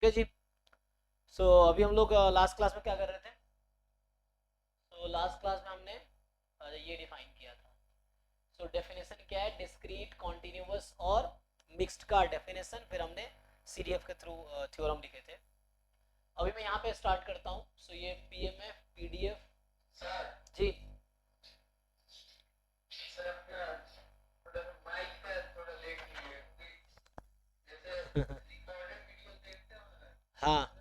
ठीक है जी। अभी हम लोग लास्ट क्लास में क्या कर रहे थे? लास्ट क्लास में हमने ये डिफाइन किया था। डेफिनेशन क्या है? डिस्क्रीट, कॉन्टिन्यूअस और मिक्स्ड का डेफिनेशन, फिर हमने सीडीएफ के थ्रू थ्योरम लिखे थे। अभी मैं यहाँ पे स्टार्ट करता हूँ। ये पीएमएफ, पीडीएफ। जी। हाँ।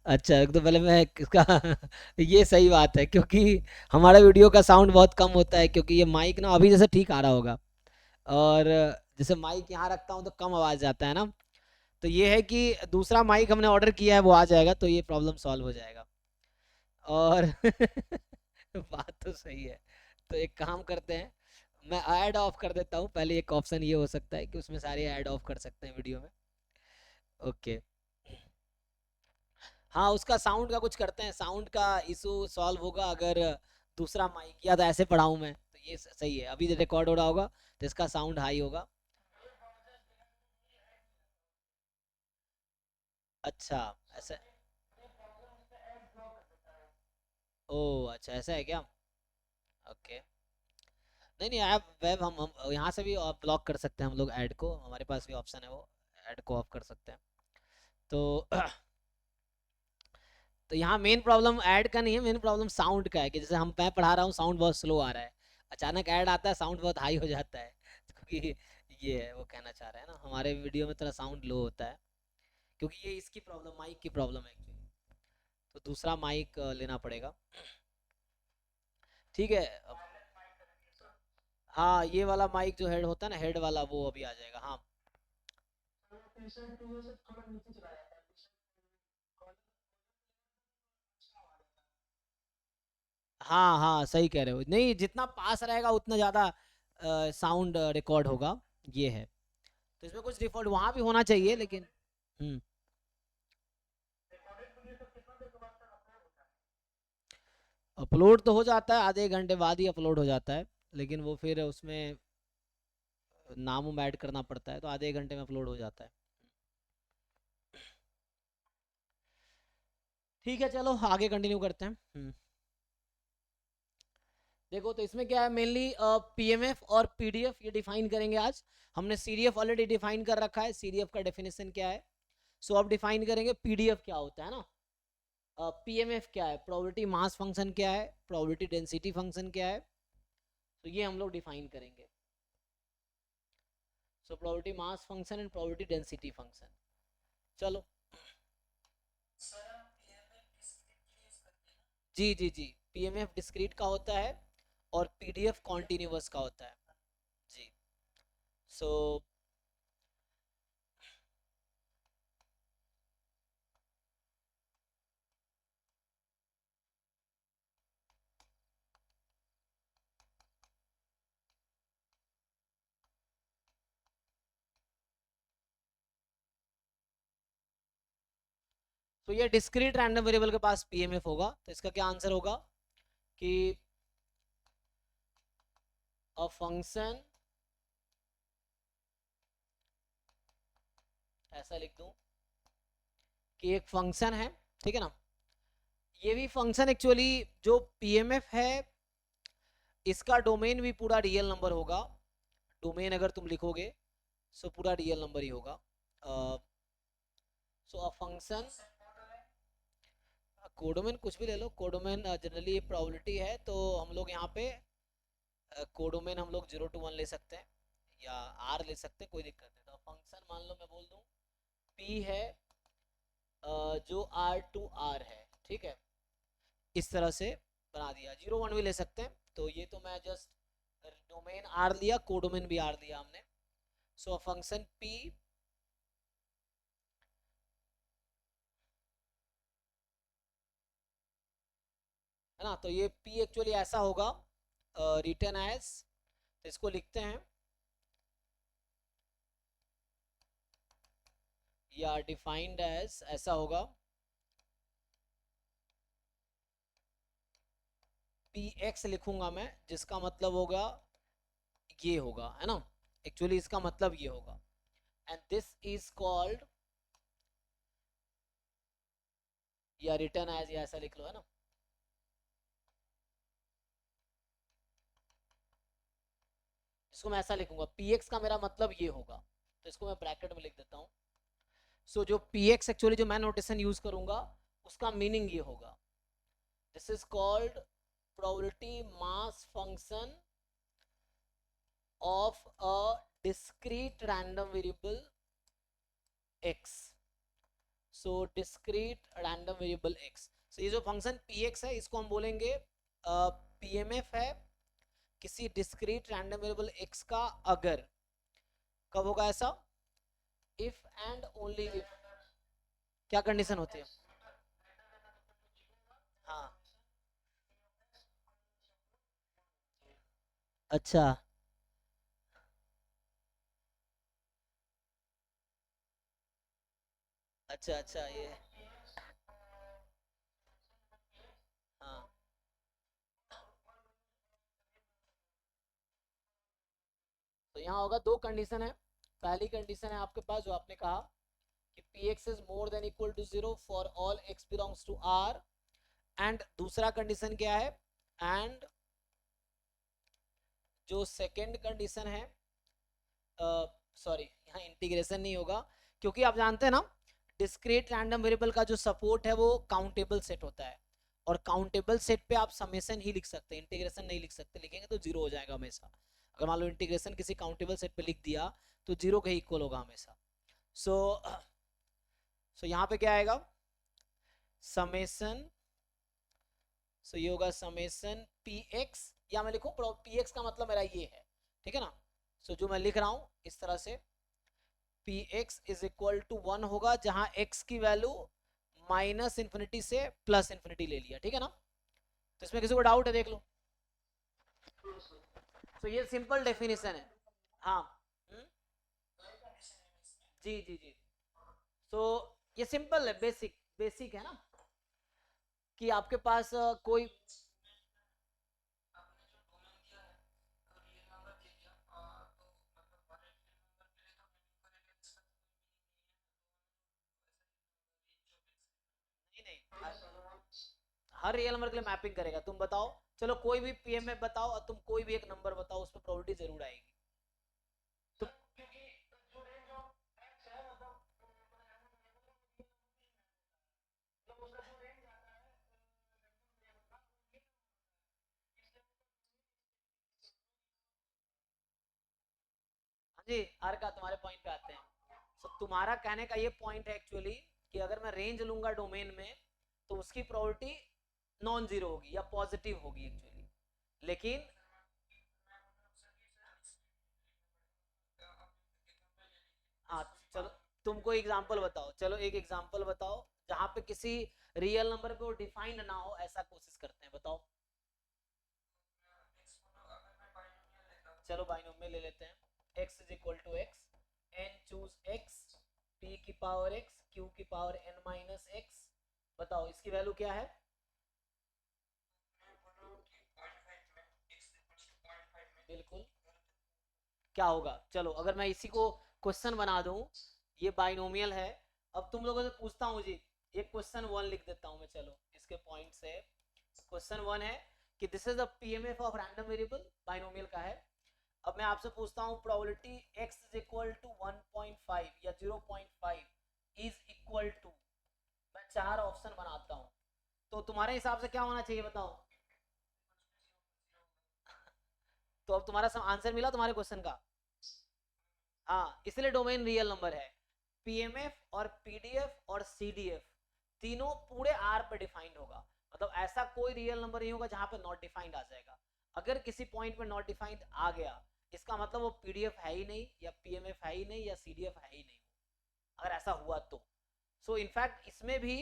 अच्छा, एक तो पहले मैं इसका ये सही बात है, क्योंकि हमारा वीडियो का साउंड बहुत कम होता है, क्योंकि ये माइक ना अभी जैसे ठीक आ रहा होगा, और जैसे माइक यहाँ रखता हूँ तो कम आवाज़ आता है ना। तो ये है कि दूसरा माइक हमने ऑर्डर किया है, वो आ जाएगा तो ये प्रॉब्लम सॉल्व हो जाएगा। और बात तो सही है। तो एक काम करते हैं, मैं ऐड ऑफ कर देता हूँ पहले। एक ऑप्शन ये हो सकता है कि उसमें सारे ऐड ऑफ कर सकते हैं वीडियो में। ओके। हाँ, उसका साउंड का कुछ करते हैं, साउंड का इशू सॉल्व होगा अगर दूसरा माइक, या तो ऐसे पढ़ाऊँ मैं तो ये सही है। अभी रिकॉर्ड हो रहा होगा तो इसका साउंड हाई होगा। अच्छा। ऐसा? ओ अच्छा, ऐसा है क्या? ओके। नहीं नहीं, ऐप वेब हम यहाँ से भी ब्लॉक कर सकते हैं हम लोग ऐड को, हमारे पास भी ऑप्शन है वो, ऐड को ऑफ कर सकते हैं। तो तो यहाँ मेन प्रॉब्लम ऐड का नहीं है, मेन प्रॉब्लम साउंड का है कि जैसे मैं पढ़ा रहा हूँ, साउंड बहुत स्लो आ रहा है, अचानक ऐड आता है साउंड बहुत हाई हो जाता है। क्योंकि ये है, वो कहना चाह रहा है ना, हमारे वीडियो में थोड़ा साउंड लो होता है, क्योंकि ये इसकी प्रॉब्लम, माइक की प्रॉब्लम है एक्चुअली। तो दूसरा माइक लेना पड़ेगा। ठीक है। हाँ, ये वाला माइक जो हेड होता है ना, हेड वाला, वो अभी आ जाएगा। हाँ। हाँ हाँ, सही कह रहे हो, नहीं जितना पास रहेगा उतना ज़्यादा साउंड रिकॉर्ड होगा, ये है। तो इसमें कुछ डिफॉल्ट वहाँ भी होना चाहिए, लेकिन हम्म। अपलोड तो हो जाता है, आधे घंटे बाद ही अपलोड हो जाता है, लेकिन वो फिर उसमें नाम उम ऐड करना पड़ता है, तो आधे घंटे में अपलोड हो जाता है। ठीक है, चलो आगे कंटिन्यू करते हैं। देखो, तो इसमें क्या है, मेनली पीएमएफ और पीडीएफ ये डिफाइन करेंगे आज। हमने सीडीएफ ऑलरेडी डिफाइन कर रखा है, सीडीएफ का डेफिनेशन क्या है। अब डिफाइन करेंगे पीडीएफ क्या होता है ना। पीएमएफ क्या है, प्रोबेबिलिटी मास फंक्शन क्या है, प्रोबेबिलिटी डेंसिटी फंक्शन क्या है, तो ये हम लोग डिफाइन करेंगे। Probability mass function and probability density function. चलो। जी जी जी। पीएमएफ डिस्क्रीट का होता है और पीडीएफ कॉन्टिन्यूअस का होता है। जी। सो ये डिस्क्रीट रैंडम वेरिएबल के पास पीएमएफ होगा, तो इसका क्या आंसर होगा कि अ फंक्शन, ऐसा लिख दूं कि एक फंक्शन है, ठीक है ना। ये भी फंक्शन एक्चुअली, जो पीएमएफ है, इसका डोमेन भी पूरा रियल नंबर होगा। डोमेन अगर तुम लिखोगे पूरा रियल नंबर ही होगा। अ फंक्शन, कोडोमेन कुछ भी ले लो, कोडोमेन जनरली प्रोबेबिलिटी है, तो हम लोग यहाँ पे कोडोमेन हम लोग 0 to 1 ले सकते हैं, या आर ले सकते हैं, कोई दिक्कत नहीं। तो फंक्शन मान लो मैं बोल दूँ पी है, जो R to R है, ठीक है, इस तरह से बना दिया। 0 1 भी ले सकते हैं, तो ये तो मैं जस्ट डोमेन आर लिया, कोडोमेन भी आर लिया हमने। फंक्शन पी है ना, तो ये पी एक्चुअली ऐसा होगा, रिटर्न एज, तो इसको लिखते हैं, या डिफाइंड एज ऐसा होगा, पी एक्स लिखूंगा मैं, जिसका मतलब होगा ये होगा, है ना, एक्चुअली इसका मतलब ये होगा, एंड दिस इज कॉल्ड, या रिटर्न एज, या ऐसा लिख लो, है ना, इसको मैं ऐसा लिखूंगा, पी एक्स का मेरा मतलब ये होगा, तो इसको मैं ब्रैकेट में लिख देता हूँ। सो जो पी एक्स एक्चुअली जो मैं नोटेशन यूज करूंगा उसका मीनिंग ये होगा, this is called probability mass function of a discrete random variable x. So discrete random variable x. So ये जो फंक्शन px है इसको हम बोलेंगे pmf है किसी discrete random variable x का, अगर, कब होगा ऐसा, if and only if, क्या कंडीशन होती है, हाँ, अच्छा, अच्छा अच्छा, ये, हाँ, तो यहाँ होगा दो कंडीशन है, पहली कंडीशन है आपके पास जो आपने कहा कि px is more than equal to 0 for all x belongs to r, and दूसरा कंडीशन क्या है, एंड जो सेकंड कंडीशन है, सॉरी यहाँ इंटीग्रेशन नहीं होगा, क्योंकि आप जानते हैं ना डिस्क्रीट रैंडम वेरिएबल का जो सपोर्ट है वो काउंटेबल सेट होता है, और काउंटेबल सेट पे आप समेशन ही लिख सकते हैं, इंटीग्रेशन नहीं लिख सकते, लिखेंगे तो जीरो हो जाएगा हमेशा, अगर मान लो इंटीग्रेशन किसी काउंटेबल सेट पे लिख दिया तो जीरो के इक्वल होगा हमेशा। सो सो यहाँ पे क्या आएगा, समेशन, सो ये होगा समेशन पी एक्स, या मैं लिखूं पी एक्स का मतलब मेरा ये है, ठीक है ना, सो जो मैं लिख रहा हूं इस तरह से, P X is equal to 1 होगा जहां x की वैल्यू माइनस इन्फिनिटी से प्लस इन्फिनिटी ले लिया, ठीक है ना, तो इसमें किसी को डाउट है देख लो, तो ये सिंपल डेफिनेशन है, हाँ, हुँ? जी जी जी, तो ये सिंपल है, बेसिक बेसिक है ना, कि आपके पास कोई, नहीं नहीं, हर रियल नंबर के लिए मैपिंग करेगा, तुम बताओ, चलो कोई भी पीएमएफ बताओ और तुम कोई भी एक नंबर बताओ, उसमें प्रोबेबिलिटी जरूर आएगी, तो हाँ जी, आर का तुम्हारे पॉइंट पे आते हैं, so, तुम्हारा कहने का ये पॉइंट है एक्चुअली कि अगर मैं रेंज लूंगा डोमेन में तो उसकी प्रोबेबिलिटी नॉन जीरो होगी या पॉजिटिव होगी एक्चुअली, लेकिन हाँ, चलो तुम कोई एग्जांपल बताओ, चलो एक एग्जांपल बताओ जहां पे किसी रियल नंबर पे वो डिफाइंड ना हो, ऐसा कोशिश करते हैं, बताओ, चलो बाइनोमियल ले लेते हैं, x is equal to X, n choose x, p की पावर x, q की पावर n माइनस x, बताओ इसकी वैल्यू क्या है, बिल्कुल, क्या होगा, चलो अगर मैं इसी को क्वेश्चन बना दूं, ये बाइनोमियल है, अब तुम लोगों से पूछता हूँ जी, एक क्वेश्चन वन लिख देता हूँ मैं, चलो इसके पॉइंट से, क्वेश्चन वन है कि this is the PMF of random variable, binomial का है, अब मैं आपसे पूछता हूँ probability x is equal to 1.5 या 0.5 इज इक्वल टू, मैं चार ऑप्शन बनाता हूँ, तो तुम्हारे हिसाब से क्या होना चाहिए बताओ, तो अब तुम्हारा आंसर मिला तुम्हारे क्वेश्चन का, हाँ, इसलिए डोमेन रियल नंबर है, पीएमएफ और पीडीएफ और सीडीएफ तीनों पूरे आर पे डिफाइंड होगा, मतलब ऐसा कोई रियल नंबर नहीं होगा जहां पे नॉट डिफाइंड आ जाएगा, अगर किसी पॉइंट पे नॉट डिफाइंड आ गया इसका मतलब वो पीडीएफ है ही नहीं, या पीएमएफ है ही नहीं, या सीडीएफ है ही नहीं, अगर ऐसा हुआ तो, सो इनफैक्ट इसमें भी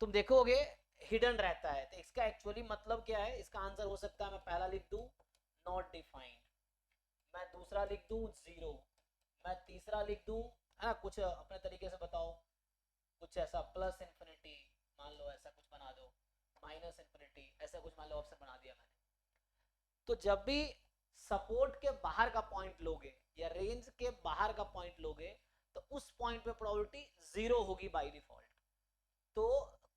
तुम देखोगे हिडन रहता है, तो इसका एक्चुअली मतलब क्या है, इसका आंसर हो सकता है मैं पहला लिख दूं नॉट डिफाइंड, मैं दूसरा लिख दूं जीरो, मैं तीसरा लिख दूं, है ना, कुछ अपने तरीके से बताओ, कुछ ऐसा प्लस इन्फिनिटी, मान लो ऐसा कुछ बना दो, माइनस इन्फिनिटी, ऐसा कुछ मान लो ऑप्शन बना दिया मैंने, तो जब भी सपोर्ट के बाहर का पॉइंट लोगे या रेंज के बाहर का पॉइंट लोगे तो उस पॉइंट पे प्रोबेबिलिटी जीरो होगी बाय डिफॉल्ट। तो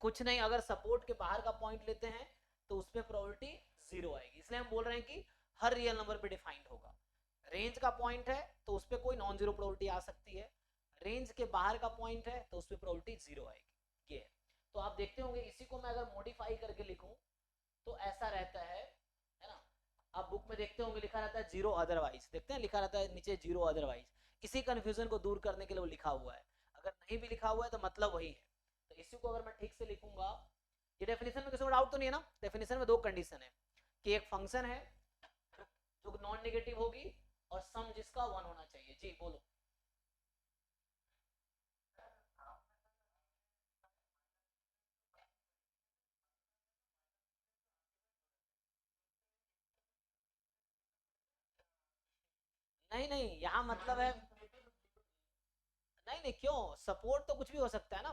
कुछ नहीं, अगर सपोर्ट के बाहर का पॉइंट लेते हैं तो उसमें प्रोबेबिलिटी जीरो आएगी। इसलिए हम बोल रहे हैं कि हर रियल नंबर पे डिफाइंड होगा। रेंज का पॉइंट है तो उस पर कोई नॉन जीरो प्रोबेबिलिटी आ सकती है, रेंज के बाहर का पॉइंट है तो उस पर प्रोबेबिलिटी जीरो आएगी। ये तो आप देखते होंगे, इसी को मैं अगर मॉडिफाई करके लिखूं तो ऐसा रहता है ना। आप बुक में देखते होंगे लिखा रहता है जीरो अदरवाइज, देखते हैं लिखा रहता है नीचे जीरो अदरवाइज। इसी कंफ्यूजन को दूर करने के लिए वो लिखा हुआ है। अगर नहीं भी लिखा हुआ है तो मतलब वही है। तो इसी को अगर मैं ठीक से लिखूंगा, ये डेफिनेशन में किसी को डाउट तो नहीं है ना। डेफिनेशन में दो कंडीशन है कि एक फंक्शन है जो नॉन नेगेटिव होगी और सम जिसका वन होना चाहिए। जी बोलो। नहीं नहीं, यहाँ मतलब है, नहीं नहीं क्यों, सपोर्ट तो कुछ भी हो सकता है ना।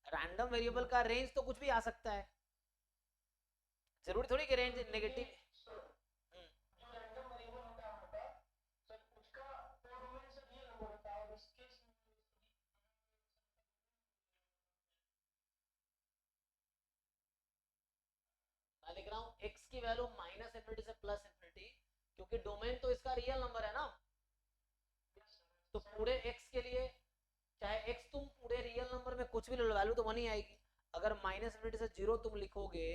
रैंडम वेरिएबल का रेंज तो कुछ भी आ सकता है, जरूरी थोड़ी कि रेंज नेगेटिव। मैं लिख रहा हूँ x की वैल्यू माइनस इन्फिनिटी से प्लस इन्फिनिटी, क्योंकि डोमेन तो इसका रियल नंबर है ना। तो पूरे x के लिए चाहे x तुम पूरे रियल नंबर में कुछ भी ले लो, वैल्यू तो वन ही आएगी। अगर माइनस इन्फिनिटी से जीरो तुम लिखोगे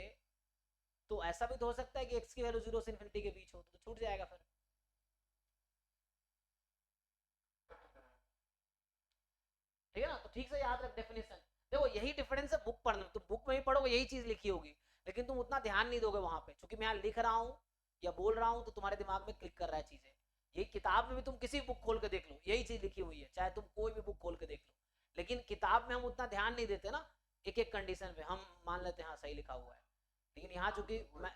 तो ऐसा भी तो हो सकता है कि x की वैल्यू जीरो से इन्फिनिटी के बीच हो, तो छूट जाएगा फिर। ठीक है ना। तो ठीक से याद रख डेफिनेशन। देखो यही डिफरेंस है बुक पढ़ने में, तुम बुक में ही पढ़ोगे यही चीज लिखी होगी, लेकिन तुम उतना ध्यान नहीं दोगे वहां पे, क्योंकि मैं यहाँ लिख रहा हूँ या बोल रहा हूँ तो तुम्हारे दिमाग में क्लिक कर रहा है चीजें। यही किताब में भी तुम किसी बुक खोल के देख लो यही चीज लिखी हुई है, चाहे तुम कोई भी बुक खोल के देख लो। लेकिन किताब में हम उतना ध्यान नहीं देते ना, एक एक कंडीशन पे हम मान लेते हैं हाँ सही लिखा हुआ है। लेकिन यहाँ चूंकि मैं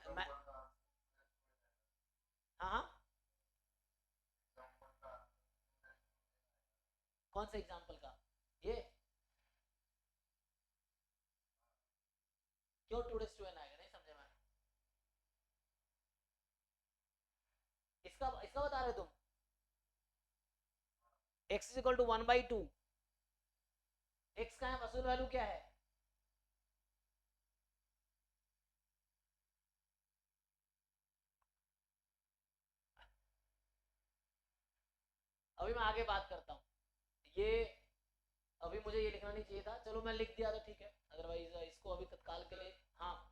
हाँ हाँ। कौन सा एग्जाम्पल का? ये क्यों टू डेज टू एन आएगा, नहीं समझे मैं। इसका इसका बता रहे तुम, x is equal to one by two. X का है असल वैल्यू क्या है? अभी मैं आगे बात करता हूँ ये। अभी मुझे ये लिखना नहीं चाहिए था, चलो मैं लिख दिया तो ठीक है, अदरवाइज इसको अभी तत्काल के लिए हाँ।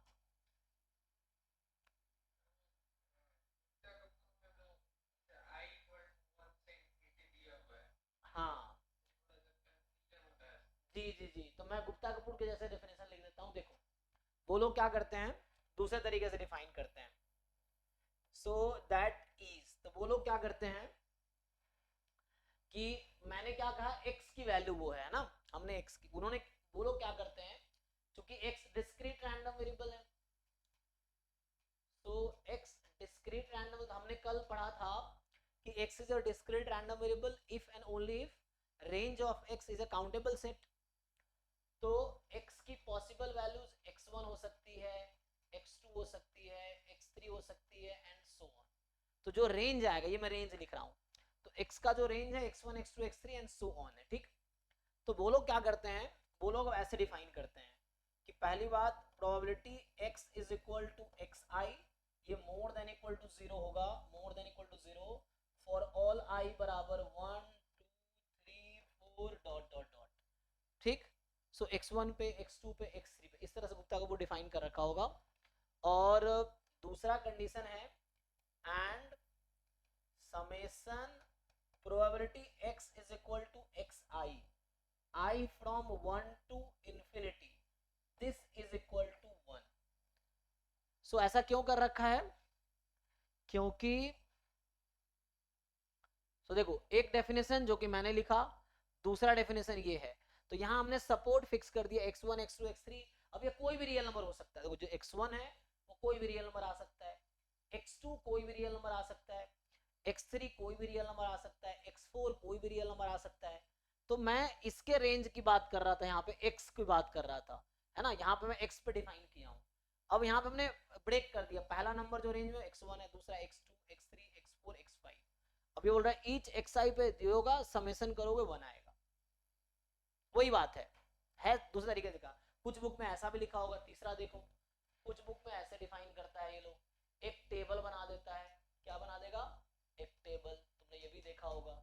हाँ जी जी जी, तो मैं गुप्ता कपूर के जैसे डेफिनेशन लिख देता हूँ। देखो वो लोग क्या करते हैं, दूसरे तरीके से डिफाइन करते हैं। सो दैट इज, तो वो लोग क्या करते हैं कि मैंने क्या कहा, x की वैल्यू वो है ना, हमने x की, उन्होंने, वो लोग क्या करते हैं, क्योंकि x डिस्क्रीट रैंडम वेरिएबल है, तो x डिस्क्रीट रैंडम, हमने कल पढ़ा था कि x is a discrete random variable if and only if range of x is a countable set. तो x की पॉसिबल वैल्यूज x1 हो सकती है, x2 हो सकती है, x3 हो सकती है एंड सो ऑन। तो जो रेंज आएगा, ये मैं रेंज लिख रहा हूँ, तो x का जो रेंज है x1 x2 x3 and so on है, ठीक। तो वो लोग क्या करते हैं, वो लोग ऐसे डिफाइन करते हैं कि पहली बात probability x is equal to x i, ये more than equal to zero होगा, more than equal to zero for all i बराबर one two three four dot dot dot, ठीक। सो x1 पे x2 पे x3 पे, इस तरह से गुप्ता को वो डिफाइन कर रखा होगा। और दूसरा कंडीशन है and summation probability x is equal to x I, I from 1 to infinity, this is equal to 1। सो ऐसा क्यों कर रखा है, क्योंकि तो देखो एक डेफिनेशन जो कि मैंने लिखा, दूसरा डेफिनेशन ये है। तो यहां हमने सपोर्ट फिक्स कर दिया x1 x2 x3। अब ये कोई भी रियल नंबर हो सकता है, देखो जो x1 है वो कोई भी रियल नंबर आ सकता है, x2 कोई भी रियल नंबर आ सकता है, x3 कोई भी रियल नंबर आ सकता है, x4 कोई भी रियल नंबर आ सकता है। तो मैं इसके रेंज की बात कर रहा था, यहाँ पे x की बात कर रहा था, है ना। यहाँ पे मैं x पे डिफाइन किया हूँ। अब यहाँ पे हमने ब्रेक कर दिया, पहला नंबर जो रेंज में x1 है, दूसरा x2, x3, x4, x5। अब ये बोल रहा है ईच xi पे होगा समेशन करोगे 1 आएगा। वही बात है दूसरे तरीके से कहा। कुछ बुक में ऐसा भी लिखा होगा, तीसरा देखो, कुछ बुक में ऐसे डिफाइन करता है ये लोग, एक टेबल बना देता है। क्या बना देगा? एक टेबल। तुमने ये भी देखा होगा,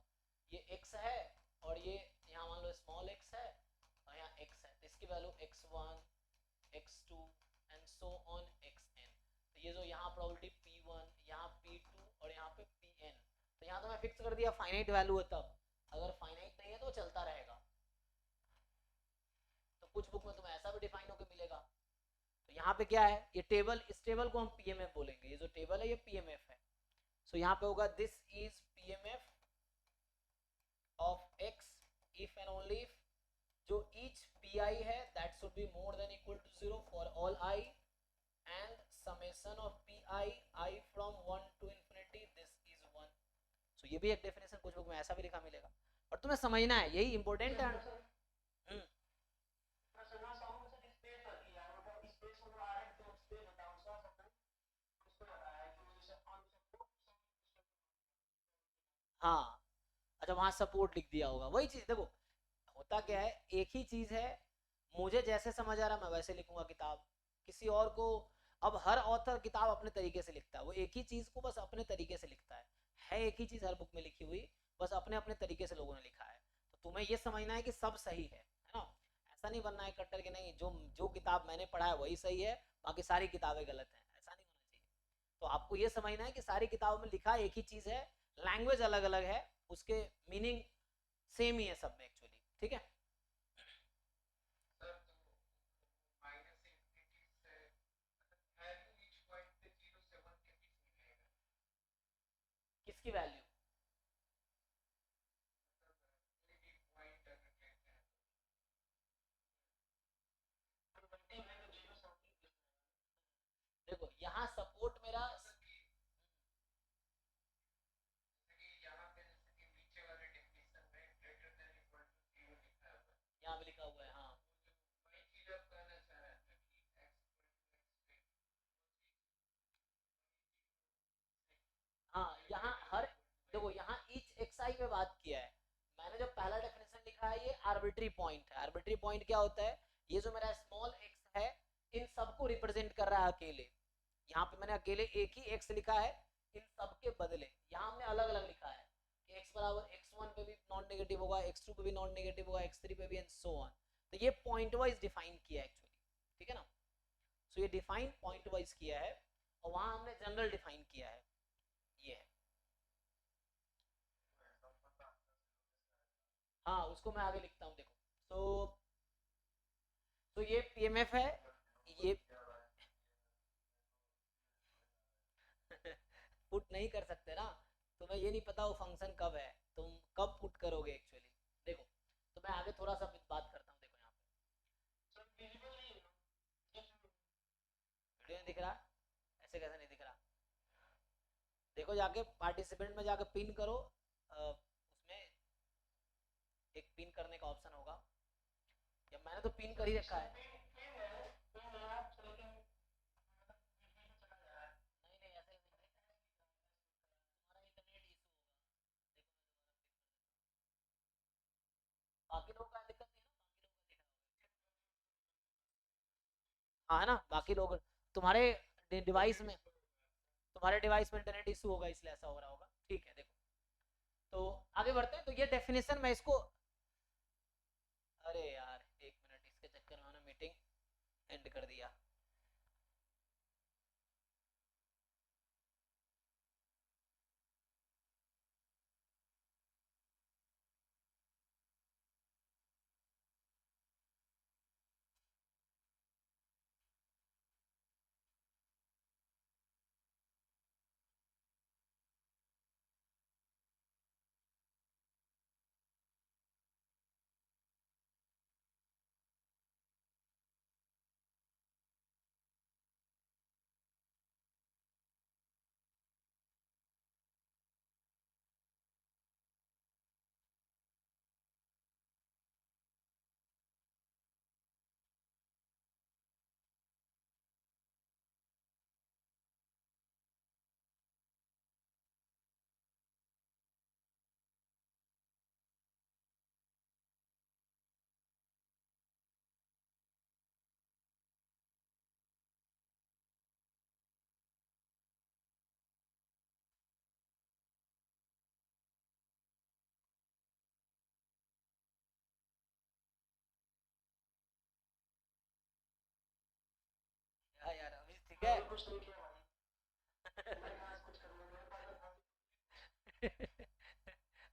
ये x है और ये यहाँ मान लो स्मॉल x है और यहाँ x है, तो इसकी value x1, x2 and so on xn। तो ये जो यहाँ प्रोबेबिलिटी p1, यहाँ p2 और यहाँ पे pn, तो यहाँ तो मैं फिक्स कर दिया फाइनाइट वैल्यू है, तब अगर फाइनाइट नहीं है तो चलता रहेगा। तो कुछ बुक में तुम्हें ऐसा भी डिफाइन होकर मिलेगा। तो यहाँ पे क्या है, ये टेबल, इस टेबल को हम पीएमएफ बोलेंगे, ये जो टेबल है ये पीएमएफ है। सो यहाँ पे होगा this is PMF of X if and only if जो ईच पी आई है that should be more than equal to 0 for all I and summation of P I from 1 to infinity this is 1। So ये भी एक definition कुछ book में ऐसा भी लिखा मिलेगा, और तुम्हें समझना है, यही इंपॉर्टेंट है। हाँ, अच्छा वहां सपोर्ट लिख दिया होगा, वही चीज देखो। होता क्या है, एक ही चीज है, मुझे जैसे समझ आ रहा मैं वैसे लिखूंगा किताब, किसी और को, अब हर ऑथर किताब अपने तरीके से लिखता है, वो एक ही चीज को बस अपने तरीके से लिखता है एक ही चीज हर बुक में लिखी हुई, बस अपने अपने तरीके से लोगों ने लिखा है। तो तुम्हें ये समझना है कि सब सही है ना। ऐसा नहीं बनना है कट्टर के नहीं, जो जो किताब मैंने पढ़ा है वही सही है, बाकी सारी किताबें गलत हैं, ऐसा नहीं होना चाहिए। तो आपको ये समझना है कि सारी किताबों में लिखा एक ही चीज है, लैंग्वेज अलग अलग है, उसके मीनिंग सेम ही है सब में एक्चुअली, ठीक है। किसकी वैल्यू? देखो यहाँ सपोर्ट मेरा, यहाँ पे लिखा हुआ है हाँ। हाँ यहाँ हर, देखो यहाँ ईच एक्सआई में बात किया है। मैंने जो पहला डेफिनेशन लिखा है ये आर्बिट्री पॉइंट है। आर्बिट्री पॉइंट क्या होता है, ये जो मेरा स्मॉल एक्स है इन सबको रिप्रेजेंट कर रहा है अकेले। यहाँ पे मैंने अकेले एक ही एक्स लिखा है, इन सबके बदले यहाँ हमने अलग अलग लिखा है कि एक्स बराबर x1 पे भी नॉन नेगेटिव होगा, x2 पे भी नॉन नेगेटिव होगा, x3 पे भी एंड सो ऑन। तो ये पॉइंट वाइज डिफाइन किया है एक्चुअली, ठीक है ना। सो ये डिफाइन पॉइंट वाइज किया है और वहां हमने जनरल डिफाइन किया है, ये है। हाँ उसको मैं आगे लिखता हूँ देखो। तो ये पीएमएफ है, ये पुट नहीं कर सकते ना, तुम्हें ये नहीं पता वो फंक्शन कब है, तुम कब पुट करोगे एक्चुअली। देखो तो मैं आगे थोड़ा सा बात करता हूँ, देखो यहाँ पे वीडियो नहीं दिख रहा, ऐसे कैसे नहीं दिख रहा? देखो जाके पार्टिसिपेंट में जाके पिन करो, उसमें एक पिन करने का ऑप्शन होगा, या मैंने तो पिन कर ही रखा है। नहीं नहीं ऐसे नहीं, तुम्हारा इंटरनेट इशू होगा। देखो मैं दोबारा पिन कर देता हूँ, बाकी लोगों का दिक्कत नहीं है ना, बाकी लोगों का दिख रहा होगा। हाँ है ना, बाकी लोग तुम्हारे डिवाइस में, तुम्हारे डिवाइस में इंटरनेट इशू होगा इसलिए ऐसा हो रहा होगा, ठीक है। देखो तो आगे बढ़ते हैं, तो ये डेफिनेशन मैं इसको, अरे यार एक मिनट, इसके चक्कर में मैंने मीटिंग एंड कर दिया।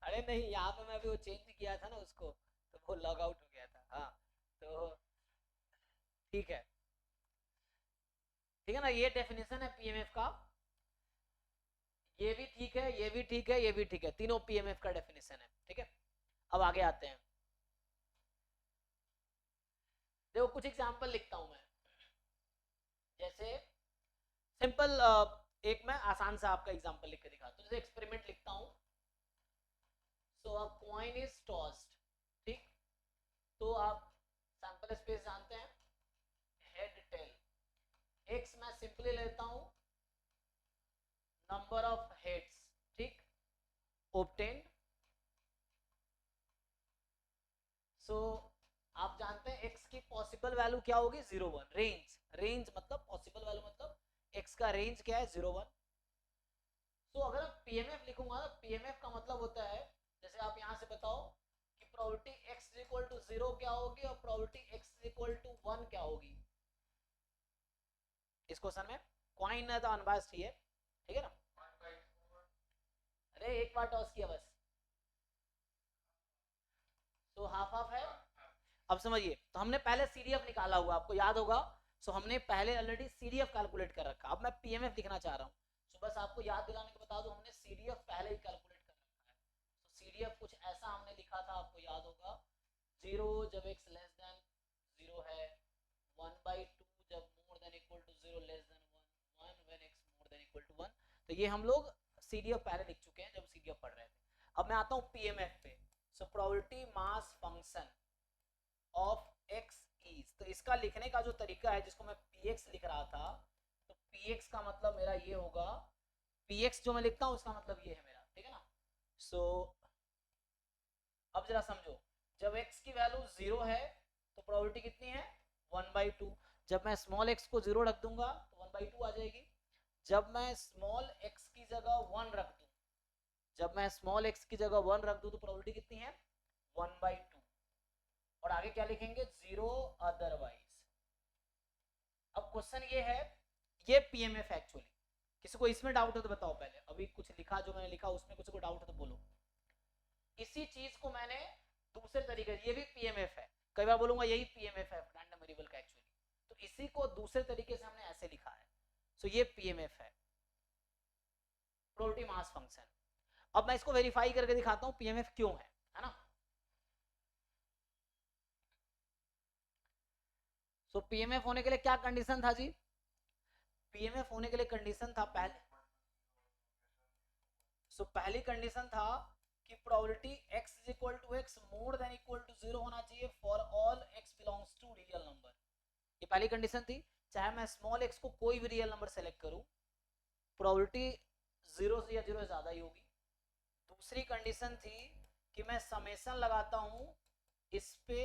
अरे नहीं, यहाँ पे मैं अभी वो चेंज किया था ना उसको, तो वो लॉग आउट हो गया था। हाँ, तो ठीक है, ठीक है ना, ये डेफिनेशन है पीएमएफ का। ये भी ठीक है, ये भी ठीक है, ये भी ठीक है, तीनों पीएमएफ का डेफिनेशन है, ठीक है। अब आगे आते हैं, देखो कुछ एग्जांपल लिखता हूं मैं। जैसे सिंपल, एक मैं आसान सा आपका एग्जांपल लिख के दिखाता हूं। जैसे एक्सपेरिमेंट लिखता हूं, सो अ कॉइन इज टॉस्ड, ठीक। तो आप सैंपल स्पेस जानते हैं, हेड टेल। एक्स मैं सिंपली लेता हूं नंबर ऑफ हेड्स, ठीक, ऑब्टेन्ड। सो आप जानते हैं एक्स की पॉसिबल वैल्यू क्या होगी, 0 1। रेंज, रेंज मतलब पॉसिबल वैल्यू मतलब एक्स का रेंज क्या है, 0 1। तो अगर आप पीएमएफ लिखूंगा ना, पीएमएफ का मतलब होता है, जैसे आप यहां से बताओ कि प्रोबेबिलिटी x इक्वल टू 0 क्या होगी और प्रोबेबिलिटी x इक्वल टू 1 क्या होगी। इस क्वेश्चन में क्वाइन है तो अनबायस्ड ही है, ठीक है ना। अरे एक बार टॉस किया बस, तो हाफ हाफ है। अब समझिए, तो हमने पहले सीडीएफ निकाला हुआ, आपको याद होगा। सो हमने पहले ऑलरेडी सीडीएफ कैलकुलेट कर रखा, अब मैं पीएमएफ लिखना चाह रहा हूँ। सो बस आपको याद दिलाने को बता दूं, हमने सीडीएफ पहले ही कैलकुलेट कर रखा है। तो सीडीएफ कुछ ऐसा हमने लिखा था, आपको याद होगा, 0 जब x लेस देन 0 है, 1/2 जब more than equal to 0 less than 1, 1 when x more than equal to 1। तो ये हम लोग सीडीएफ पहले लिख चुके हैं जब सीडीएफ पढ़ रहे थे। अब मैं आता हूँ पीएमएफ पे। So probability mass function of x is, तो इसका लिखने का जो तरीका है, जिसको मैं px लिख रहा था, तो px का मतलब मेरा ये होगा, px जो मैं लिखता हूं उसका मतलब ये है मेरा, ठीक है ना। सो अब जरा समझो, जब x की वैल्यू 0 है तो प्रोबेबिलिटी कितनी है, 1/2। जब मैं स्मॉल x को 0 रख दूंगा तो 1/2 आ जाएगी। जब मैं स्मॉल x की जगह 1 रख दूं, जब मैं स्मॉल x की जगह 1 रख दूं तो प्रोबेबिलिटी कितनी है, 1/2। और आगे क्या लिखेंगे, 0 अदरवाइज। अब क्वेश्चन ये है, ये पीएमएफ एक्चुअली, किसी को इसमें डाउट हो तो बताओ पहले। अभी कुछ लिखा जो मैंने लिखा उसमें किसी को डाउट हो तो बोलो। इसी चीज को मैंने दूसरे तरीके, ये भी पीएमएफ है, कई बार बोलूंगा यही पीएमएफ है रैंडम वेरिएबल का एक्चुअली। तो इसी को दूसरे तरीके से हमने ऐसे लिखा है। सो ये पीएमएफ है, प्रोबेबिलिटी मास फंक्शन। अब मैं इसको वेरीफाई करके दिखाता हूं पीएमएफ क्यों है ना। सो पीएमएफ होने के लिए क्या कंडीशन था जी, पीएमएफ होने के लिए कंडीशन था पहले, सो पहली कंडीशन था कि probability x is equal to x more than equal to 0 होना चाहिए for all x belongs to real number. ये पहली कंडीशन थी, चाहे मैं स्मॉल x को कोई भी रियल नंबर सेलेक्ट करूं, प्रोबेबिलिटी 0 से या 0 से ज्यादा ही होगी। दूसरी कंडीशन थी कि मैं समेशन लगाता हूं इस पे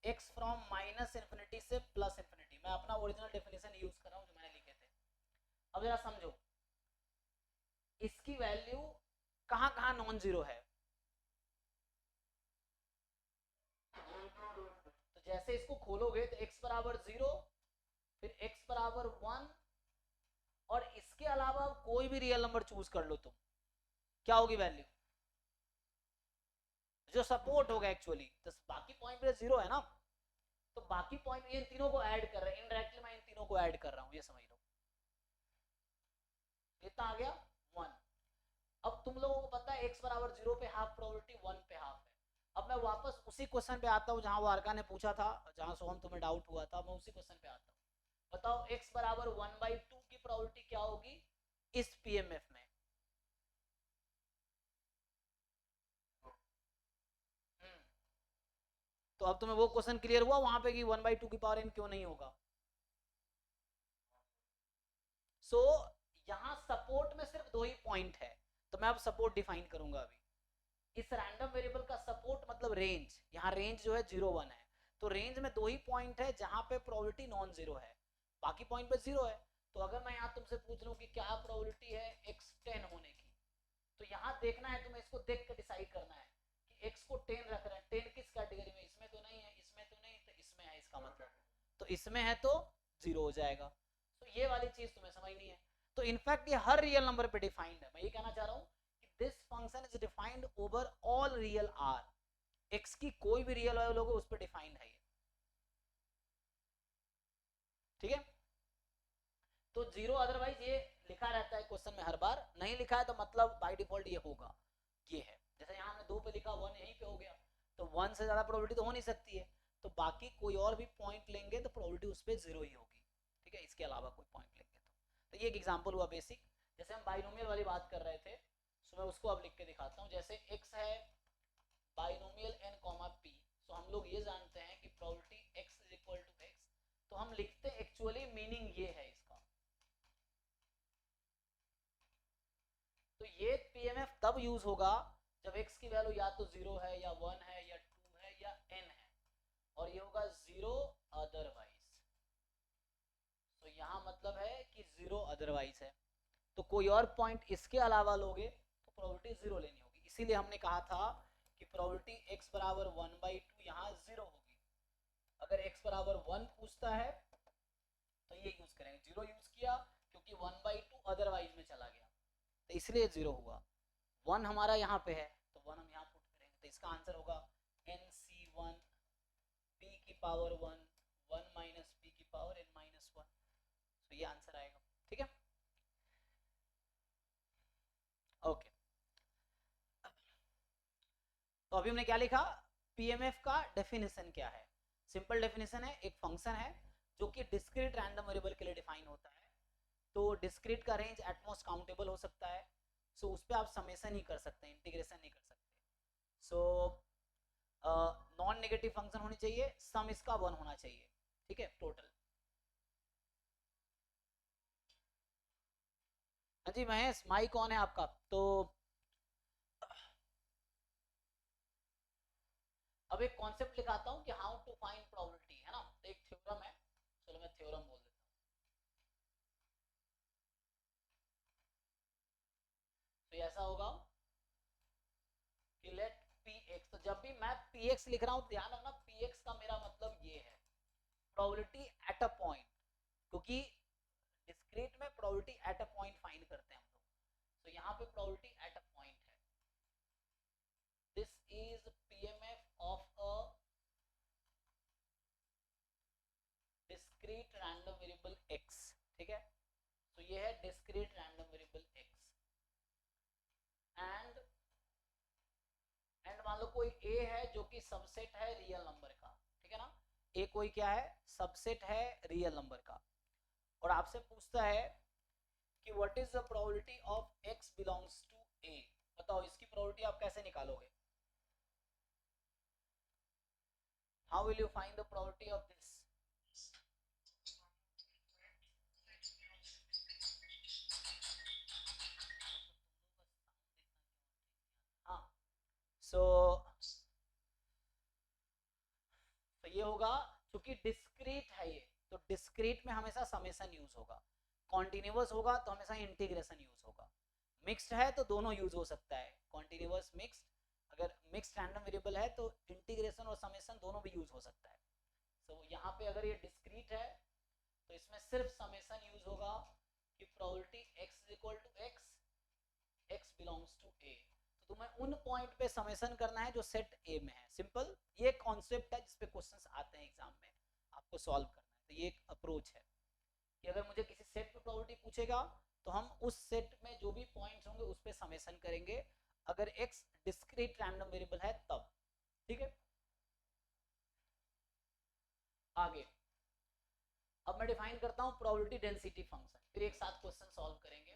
x फ्रॉम माइनस इन्फिनिटी से प्लस इन्फिनिटी। मैं अपना ओरिजिनल डेफिनेशन यूज कर रहा हूं जो मैंने लिखे थे। अब जरा समझो, इसकी वैल्यू कहां कहां नॉन जीरो है। तो जैसे इसको खोलोगे तो x बराबर 0, फिर x बराबर 1, और इसके अलावा कोई भी रियल नंबर चूज कर लो तुम, क्या होगी वैल्यू, जो सपोर्ट होगा एक्चुअली। तो बाकी पॉइंट पे 0 है ना, तो बाकी पॉइंट इन तीनों को ऐड कर रहे हैं, इनडायरेक्टली मैं इन तीनों को ऐड कर रहा हूं, ये समझ लो। कितना आ गया, 1। अब तुम लोगों को पता है x बराबर 0 पे हाफ, प्रोबेबिलिटी 1 पे हाफ है। अब मैं वापस उसी क्वेश्चन पे आता हूं जहां वो अर्का ने पूछा था, जहां सोहम तुम्हें डाउट हुआ था, मैं उसी क्वेश्चन पे आता हूं। बताओ x बराबर 1/2 की प्रोबेबिलिटी क्या होगी इस पीएमएफ में। तो अब तुम्हें वो क्वेश्चन क्लियर हुआ वहां पे कि 1/2 की पावर n क्यों नहीं होगा। सो यहां सपोर्ट में सिर्फ दो ही पॉइंट है, तो मैं अब सपोर्ट डिफाइन करूंगा अभी। इस रैंडम वेरिएबल का सपोर्ट मतलब रेंज, यहाँ रेंज जो है 0 1 है, तो रेंज में दो ही पॉइंट है जहां पे प्रोबेबिलिटी नॉन जीरो है, बाकी पॉइंट पे 0 है। तो अगर मैं यहाँ तुमसे पूछ लूं कि क्या प्रोबेबिलिटी है x10 होने की, तो यहाँ देखना है तुम्हें, इसको देख कर डिसाइड करना है कि x को 10 रख रहे हैं, 10 किस कैटेगरी में, इसमें तो नहीं है, इसमें तो नहीं, तो इसमें है, इसका मतलब तो इसमें है तो 0 हो जाएगा। तो ये वाली चीज तुम्हें समझनी है। तो इनफैक्ट ये हर रियल नंबर पे डिफाइंड है। मैं ये कहना चाह रहा हूं कि this function is defined over all real R, X की कोई भी रियल वैल्यू लोगे उस पर डिफाइंड है ये, ठीक है। तो जीरो अदरवाइज ये लिखा रहता है क्वेश्चन में हर बार, नहीं लिखा है तो मतलब बाय डिफॉल्ट ये होगा, ये है। जैसे यहाँ हमने 2 पे लिखा, 1 यहीं पे हो गया, तो 1 से ज्यादा प्रोबेबिलिटी तो हो नहीं सकती है, तो बाकी कोई और भी पॉइंट लेंगे तो प्रोबेबिलिटी उस पर 0 ही होगी, ठीक है, इसके अलावा कोई पॉइंट लेंगे तो ये एक एग्जाम्पल हुआ बेसिक। जैसे हम बाइनोमियल वाली बात कर रहे थे, सो मैं उसको अब लिख के दिखाता हूँ। जैसे x है binomial n comma p, so हम लोग ये जानते हैं कि probability x is equal to x, तो हम लिखते एक्चुअली मीनिंग ये है इसका। तो ये पीएमएफ तब यूज होगा जब x की वैल्यू या तो 0 है या 1 है या 2 है या n है, और ये होगा 0 अदरवाइज। तो यहां मतलब है कि 0 अदरवाइज है, तो कोई और पॉइंट इसके अलावा लोगे तो प्रोबेबिलिटी 0 लेनी होगी। इसीलिए हमने कहा था कि प्रोबेबिलिटी x बराबर 1/2 यहाँ 0 होगी। अगर x बराबर 1 पूछता है तो ये यूज करेंगे, 0 यूज किया क्योंकि 1/2 अदरवाइज में चला गया, तो इसलिए 0 हुआ। 1 हमारा यहाँ पे है तो 1 हम यहाँ पुट करेंगे, तो इसका आंसर होगा nc1 p की पावर 1 1 माइनस p की पावर n माइनस 1, तो ये आंसर आएगा, ठीक है। ओके, तो अभी हमने क्या लिखा, पीएमएफ का डेफिनेशन क्या है। सिंपल डेफिनेशन है, एक फंक्शन है जो कि डिस्क्रीट रैंडम वेरिएबल के लिए डिफाइन होता है। तो डिस्क्रीट का रेंज एटमोस्ट काउंटेबल हो सकता है, सो उस पर आप समेशन ही कर सकते हैं, इंटीग्रेशन नहीं कर सकते। सो नॉन नेगेटिव फंक्शन होनी चाहिए, सम इसका 1 होना चाहिए, ठीक है, टोटल। हाँ जी महेश, माइक कौन है आपका? तो अब एक कॉन्सेप्ट लिखाता हूं कि हाउ टू फाइंड प्रोबेबिलिटी, है ना। तो एक थ्योरम है, चलो मैं थ्योरम बोल देता हूँ। तो ऐसा होगा कि लेट पी एक्स, तो जब भी मैं पी एक्स लिख रहा हूं ध्यान रखना, पी एक्स का मेरा मतलब ये है प्रोबेबिलिटी एट अ पॉइंट, क्योंकि डिस्क्रीट में probability at a point find करते हैं हम लोग, तो यहाँ पे प्रोबेबिलिटी एट अ पॉइंट है। This is PMF of a discrete random variable x, ठीक है। तो ये है discrete random variable x, and मान लो कोई a है जो कि सबसेट है रियल नंबर का, ठीक है ना। a कोई क्या है, सबसेट है रियल नंबर का, और आपसे पूछता है कि what is the probability of x belongs to a। बताओ इसकी प्रोबेबिलिटी आप कैसे निकालोगे, how will you find the probability of this. हाँ, सो तो ये होगा, क्योंकि डिस्क्रीट है ये, तो डिस्क्रीट में हमेशा समेशन यूज होगा, कॉन्टिन्यूअस होगा तो हमेशा इंटीग्रेशन यूज होगा, मिक्स्ड है तो दोनों यूज हो सकता है, कॉन्टिन्यूअस मिक्स्ड। अगर मिक्स्ड रैंडम वेरिएबल है तो इंटीग्रेशन और समेशन दोनों भी यूज हो सकता है। तो यहाँ पे अगर ये डिस्क्रीट है तो इसमें सिर्फ समेशन यूज होगा कि probability x is equal to x belongs to a। तो तुम्हें उन पॉइंट पे समेशन करना है जो सेट a में है, सिंपल। ये कॉन्सेप्ट है जिसपे क्वेश्चंस आते हैं एग्जाम में, आपको सॉल्व करना है। तो ये एक अप्रोच है कि अगर मुझे किसी सेट पे प्रोबेबिलिटी पूछेगा तो हम उस सेट में जो भी पॉइंट्स होंगे उस पे समेशन करेंगे, अगर x डिस्क्रीट रैंडम वेरिएबल है तब, ठीक है। आगे अब मैं डिफाइन करता हूं प्रोबेबिलिटी डेंसिटी फंक्शन, फिर एक साथ क्वेश्चन सॉल्व करेंगे।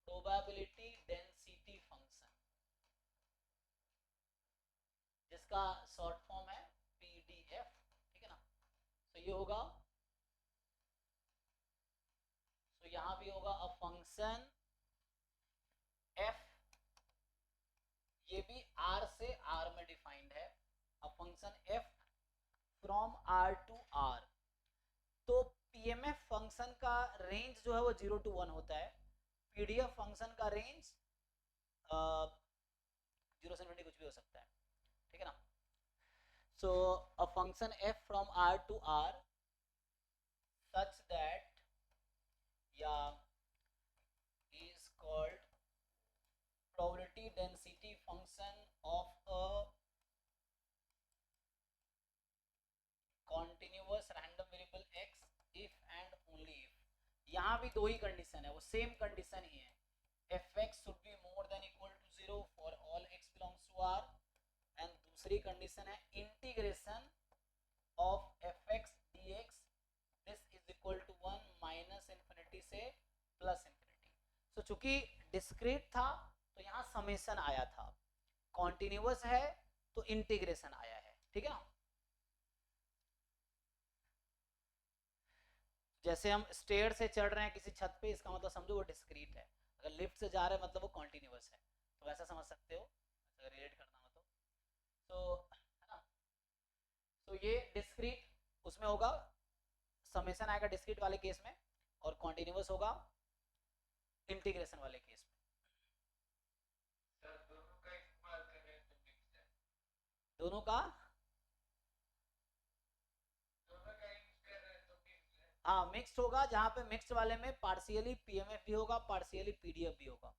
प्रोबेबिलिटी डेंसिटी फंक्शन, जिसका शॉर्ट फॉर्म है पीडीएफ, ठीक है ना। तो ये होगा, तो यहां भी होगा अ फंक्शन एफ, ये भी आर से आर में डिफाइंड है, a function F from R to R. तो पीएमएफ फंक्शन का रेंज जो है वो 0 to 1 होता है, पीडीएफ फंक्शन का रेंज 0 से 20 कुछ भी हो सकता है, ठीक है ना। So a function F from R to R such that या is called probability density function of a continuous random variable x if and only if. यहाँ भी दो ही कंडीशन है, वो सेम कंडीशन ही है, fx should be more than equal to 0 for all x belongs to r, and दूसरी condition है integration of fx dx this is equal to 1 minus infinity से plus infinity. So चूंकि discrete था तो यहाँ summation आया था, कॉन्टिन्यूअस है तो इंटीग्रेशन आया है. ठीक है ना. जैसे हम स्टेयर से चढ़ रहे हैं किसी छत पे, इसका मतलब समझो वो डिस्क्रीट है. अगर लिफ्ट से जा रहे हैं मतलब वो कॉन्टिन्यूअस है. तो वैसा समझ सकते हो, रिलेट करना हो तो है ना. तो ये डिस्क्रीट उसमें होगा, समेशन आएगा डिस्क्रीट वाले केस में, और कॉन्टिन्यूअस होगा इंटीग्रेशन वाले केस में. सर दोनों का इस्तेमाल कर रहे हैं तो मिक्स है. दोनों का हाँ मिक्स्ड होगा. जहाँ पे मिक्स्ड वाले में पार्शियली पीएमएफ भी होगा, पार्शियली पीडीएफ भी होगा,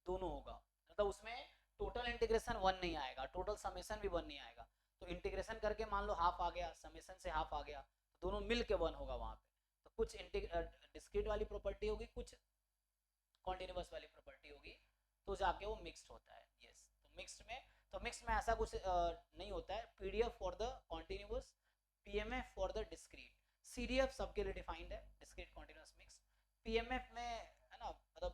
दोनों होगा. मतलब उसमें टोटल इंटीग्रेशन 1 नहीं आएगा, टोटल समेशन भी 1 नहीं आएगा. तो इंटीग्रेशन करके मान लो हाफ आ गया, समेशन से हाफ आ गया, तो दोनों मिल के 1 होगा वहां पे. तो कुछ डिस्क्रीट वाली प्रॉपर्टी होगी, कुछ कॉन्टिन्यूअस वाली प्रॉपर्टी होगी, तो जाके वो मिक्स्ड होता है. यस. तो मिक्स्ड में ऐसा कुछ नहीं होता है. PDF for the continuous, PMF for the discrete, CDF सबके लिए डिफाइंड है, डिस्क्रीट कॉन्टिन्यूअस मिक्स. पीएमएफ में है ना, मतलब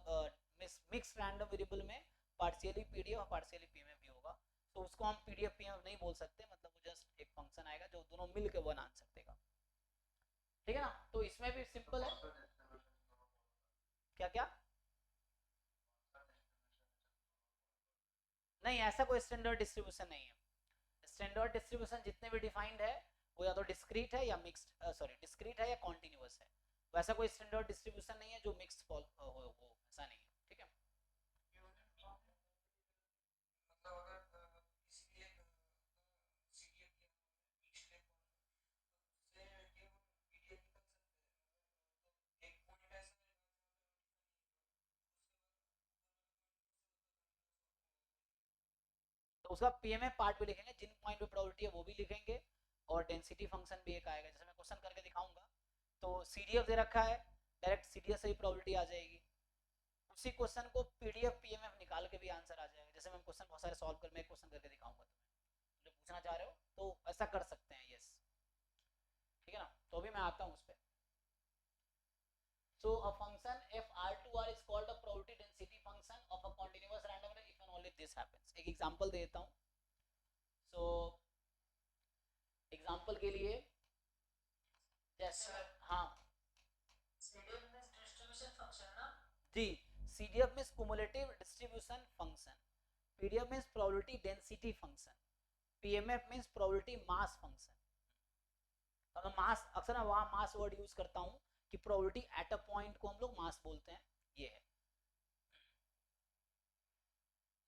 मिक्स रैंडम वेरिएबल में पार्शियली पीडीएफ और पार्शियली पीएमएफ भी होगा. तो उसको हम पीडीएफ पीएमएफ नहीं बोल सकते, मतलब वो जस्ट एक फंक्शन आएगा जो दोनों मिल के 1 आंसर देगा. ठीक है ना. तो इसमें भी सिंपल है. क्या क्या नहीं, ऐसा कोई स्टैंडर्ड डिस्ट्रीब्यूशन नहीं है. स्टैंडर्ड डिस्ट्रीब्यूशन जितने भी डिफाइंड है वो या तो डिस्क्रीट है या मिक्स्ड, सॉरी डिस्क्रीट है या कॉन्टिन्यूअस है. वैसा कोई स्टैंडर्ड डिस्ट्रीब्यूशन नहीं है जो मिक्स्ड हो, ऐसा नहीं है. ठीक है. मतलब अगर किसी एक सीरियल के पिछले से ये पीडीएफ निकल सकते हैं. मतलब एक पॉइंट ऐसा है तो उसका पीएमएफ पार्ट भी लिखेंगे, जिन पॉइंट पे प्रोबेबिलिटी है वो भी लिखेंगे, और डेंसिटी फंक्शन भी एक आएगा. जैसे मैं क्वेश्चन करके दिखाऊंगा, तो सीडीएफ दे रखा है, डायरेक्ट सीडीएफ से ही प्रोबेबिलिटी आ जाएगी. उसी क्वेश्चन को पीडीएफ पीएमएफ निकाल के भी आंसर आ जाएगा. जैसे मैं क्वेश्चन बहुत सारे सॉल्व कर, मैं क्वेश्चन करके दिखाऊंगा तुम्हें, जो पूछना चाह रहे हो तो ऐसा कर सकते हैं. यस. ठीक है ना. तो अभी मैं आता हूँ उस पर. So a function f r2r is called a probability density function of a continuous random array if and only this happens. एक एग्जांपल देता हूँ. So एग्जांपल के लिए जैसे हाँ सीरियल में डिस्ट्रीब्यूशन फंक्शन है ना जी, CDF means cumulative distribution function, PDF means probability density function, PMF means probability mass function. तो मैं मास अक्सर मैं वहाँ मास वर्ड यूज करता हूँ कि प्रोबेबिलिटी एट अ पॉइंट को हम लोग मास बोलते हैं. ये है.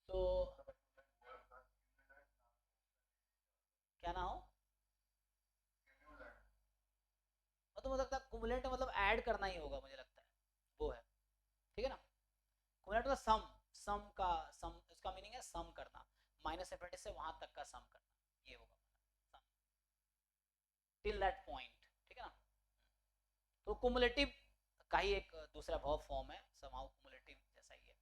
तो क्या ना हो, मतलब मुझे लगता है कुमुलेट मतलब ऐड करना ही होगा, मुझे लगता है वो है. ठीक है ना. कुमुलेट का सम, सम का सम, उसका मीनिंग है सम करना, माइनस एफिनिटी से वहां तक का सम करना, ये होगा सम टिल दैट पॉइंट. ठीक है ना. तो कुमुलेटिव का ही एक दूसरा भाव फॉर्म है, समाउ कुमुलेटिव जैसा ही है.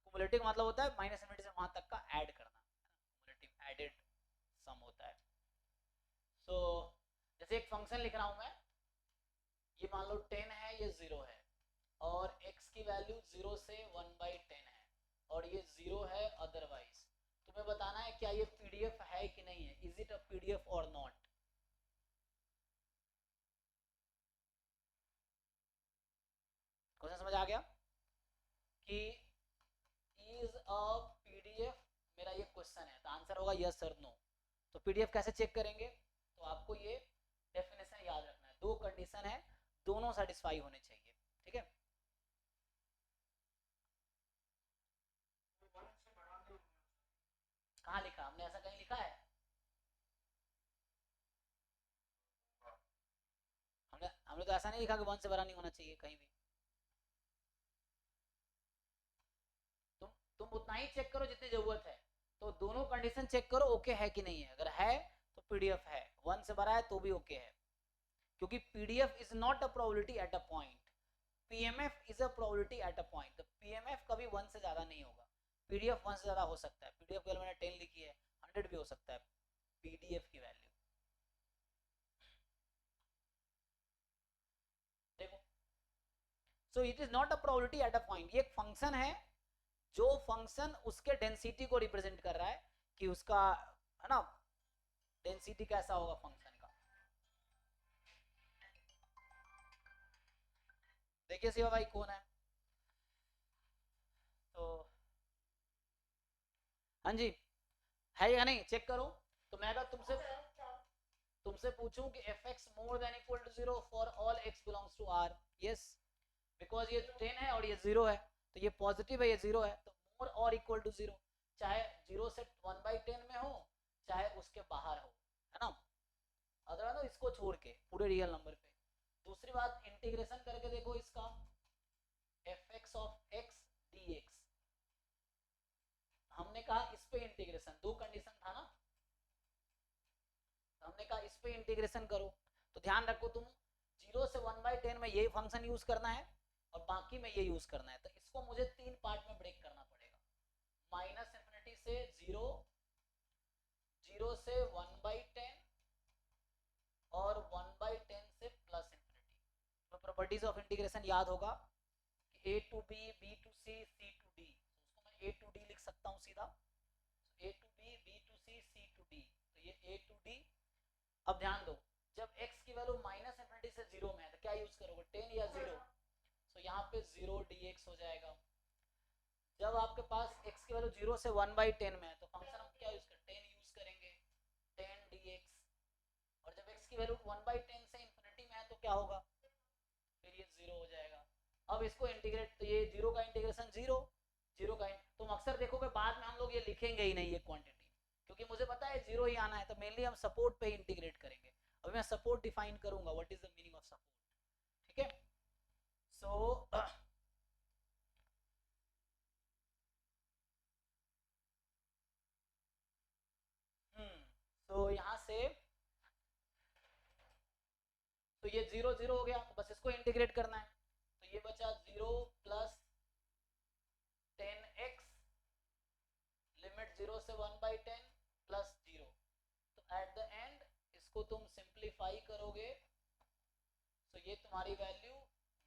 कुमुलेटिव का मतलब होता है माइनस इनफिनिटी से वहां तक का ऐड करना, कुमुलेटिव एडेड सम होता है. सो जैसे एक फंक्शन लिख रहा हूं मैं, ये मान लो 10 है, ये 0 है, और x की वैल्यू 0 से 1/10 है, और ये 0 है अदरवाइज. तुम्हें बताना है क्या ये पीडीएफ है कि नहीं है, इज इट अ पीडीएफ और नॉट. क्वेश्चन समझ आ गया कि इज अ पीडीएफ, मेरा ये क्वेश्चन है, तो आंसर होगा यस और नो. तो पीडीएफ कैसे चेक करेंगे, तो आपको ये डेफिनेशन याद रखना है. दो कंडीशन है, दोनों सेटिस्फाई होने चाहिए. ठीक है. कहाँ लिखा, हमने ऐसा कहीं लिखा है, हमने तो ऐसा नहीं लिखा कि 1 से बड़ा नहीं होना चाहिए कहीं भी। तुम उतना ही चेक करो जितनी जरूरत है। तो दोनों कंडीशन चेक करो ओके है कि नहीं है, अगर है तो पीडीएफ है, 1 से बड़ा है तो भी ओके है, क्योंकि PDF is not a probability at a point, PMF is a probability at a point. तो पीएमएफ कभी 1 से ज्यादा नहीं होगा, पीडीएफ 1 से ज्यादा हो सकता है, पीडीएफ की वैल्यू मैंने 10 लिखी है, 100 भी हो सकता है पीडीएफ की वैल्यू। देखो, so it is not a probability at a point, ये एक फंक्शन है जो फंक्शन उसके डेंसिटी को रिप्रेजेंट कर रहा है कि उसका, है ना, डेंसिटी कैसा होगा फंक्शन का। देखिए शिवा भाई कौन है, तो हाँ जी, है या नहीं चेक करो। तो मैं अगर तुमसे पूछूं कि F X more than equal to 0 for all X belongs to R, yes, because ये 10 है और ये 0 है, तो ये पॉजिटिव है, ये 0 है, तो मोर और इक्वल टू 0, चाहे 0 से 1/10 में हो चाहे उसके बाहर हो, है ना, अदरवाइज इसको छोड़ के पूरे रियल नंबर पे। दूसरी बात, इंटीग्रेशन करके देखो इसका, F X of x D x, हमने कहा इस पे इंटीग्रेशन, दो कंडीशन था ना, तो हमने कहा इस पे इंटीग्रेशन करो, तो ध्यान रखो तुम 0 से 1/10 में यही फंक्शन यूज करना है और बाकी में ये यूज करना है, तो इसको मुझे 3 पार्ट में ब्रेक करना पड़ेगा, माइनस इंफिनिटी से 0, 0 से 1/10 और 1/10 से प्लस इंफिनिटी। तो प्रॉपर्टीज ऑफ इंटीग्रेशन याद होगा कि a to b, b to c, c to d, उसको मैं a टू d लिख सकता हूँ सीधा, a to b, b to c, c to d, तो ये a टू d। अब ध्यान दो, जब x की वैल्यू माइनस इंफिनिटी से 0 में है तो क्या यूज करोगे, 10 या 0, तो यहाँ पे 0 dx हो जाएगा। जब आपके पास x की वैल्यू 0 से 1/10 में है तो फंक्शन हम क्या यूज करें, 10 यूज करेंगे, 10 dx। और जब x की वैल्यू 1/10 से इंफिनिटी में है तो क्या होगा, फिर ये 0 हो जाएगा। अब इसको इंटीग्रेट, तो ये 0 का इंटीग्रेशन 0, 0 का, तुम अक्सर देखोगे बाद में हम लोग ये लिखेंगे ही नहीं ये क्वांटिटी, क्योंकि मुझे पता है 0 ही आना है, तो मेनली हम सपोर्ट पे ही इंटीग्रेट करेंगे। अभी मैं सपोर्ट डिफाइन करूंगा, what is the meaning of support, ठीक है। सो तो यहाँ से, तो ये 0 0 हो गया, तो बस इसको इंटीग्रेट करना है, तो ये बचा 0 प्लस 10x लिमिट 0 से 1/10 प्लस 0, तो एट द एंड इसको तुम सिंप्लीफाई करोगे तो ये तुम्हारी वैल्यू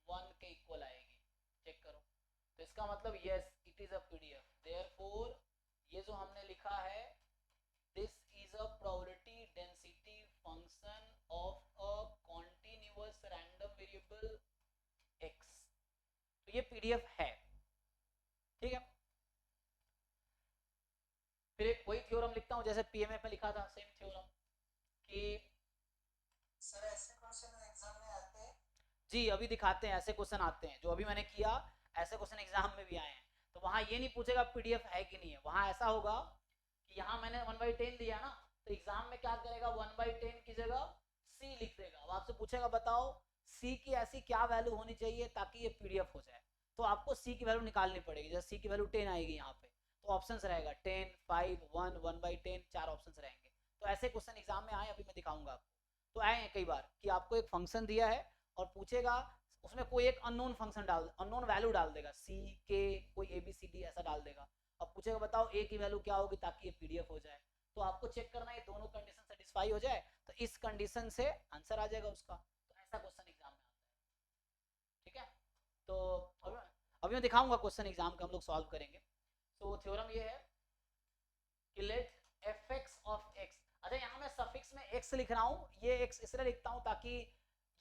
1 के इक्वल आएगी, चेक करो। तो इसका मतलब yes it is a PDF, therefore ये जो हमने लिखा है this is a probability density function of a continuous random variable x, तो ये पीडीएफ है, ठीक है। फिर एक वही थ्योरम लिखता हूं जैसे पीएमएफ में लिखा था, सेम थ्योरम कि सर ऐसे क्वेश्चन एग्जाम में आते हैं, जी अभी दिखाते हैं, ऐसे क्वेश्चन आते हैं जो अभी मैंने किया, ऐसे क्वेश्चन एग्जाम में भी आए हैं। तो वहां ये नहीं पूछेगा पीडीएफ है कि नहीं है, वहां ऐसा होगा कि यहाँ मैंने 1/10 दिया ना, तो एग्जाम में क्या करेगा, 1/10 की जगह सी लिख देगा। अब आपसे पूछेगा बताओ सी की ऐसी क्या वैल्यू होनी चाहिए ताकि ये पीडीएफ हो जाए, तो आपको सी की वैल्यू निकालनी पड़ेगी। जैसे सी की वैल्यू 10 आएगी यहाँ पे, तो ऑप्शंस रहेगा 10, 5, 1, 1/10, 4 ऑप्शंस रहेंगे। तो ऐसे क्वेश्चन एग्जाम में आए, अभी मैं दिखाऊंगा आपको। तो आए हैं कई बार कि आपको एक फंक्शन दिया है और पूछेगा उसमें कोई एक अननोन फंक्शन डाल, अननोन वैल्यू डाल देगा, सी के कोई ए बी सी डी ऐसा डाल देगा। अब पूछेगा बताओ ए की वैल्यू क्या होगी ताकि ये पीडीएफ हो जाए, तो आपको चेक करना है दोनों कंडीशन सेटिस्फाई हो जाए, तो इस कंडीशन से आंसर आ जाएगा उसका। तो ऐसा क्वेश्चन एग्जाम में आता है, ठीक है। तो अभी मैं दिखाऊंगा क्वेश्चन एग्जाम का हम लोग सॉल्व करेंगे। तो थ्योरम ये है कि let F X of X, अच्छा यहाँ मैं सफिक्स में एक्स लिख रहा हूँ, ये एक्स इसलिए लिखता हूँ ताकि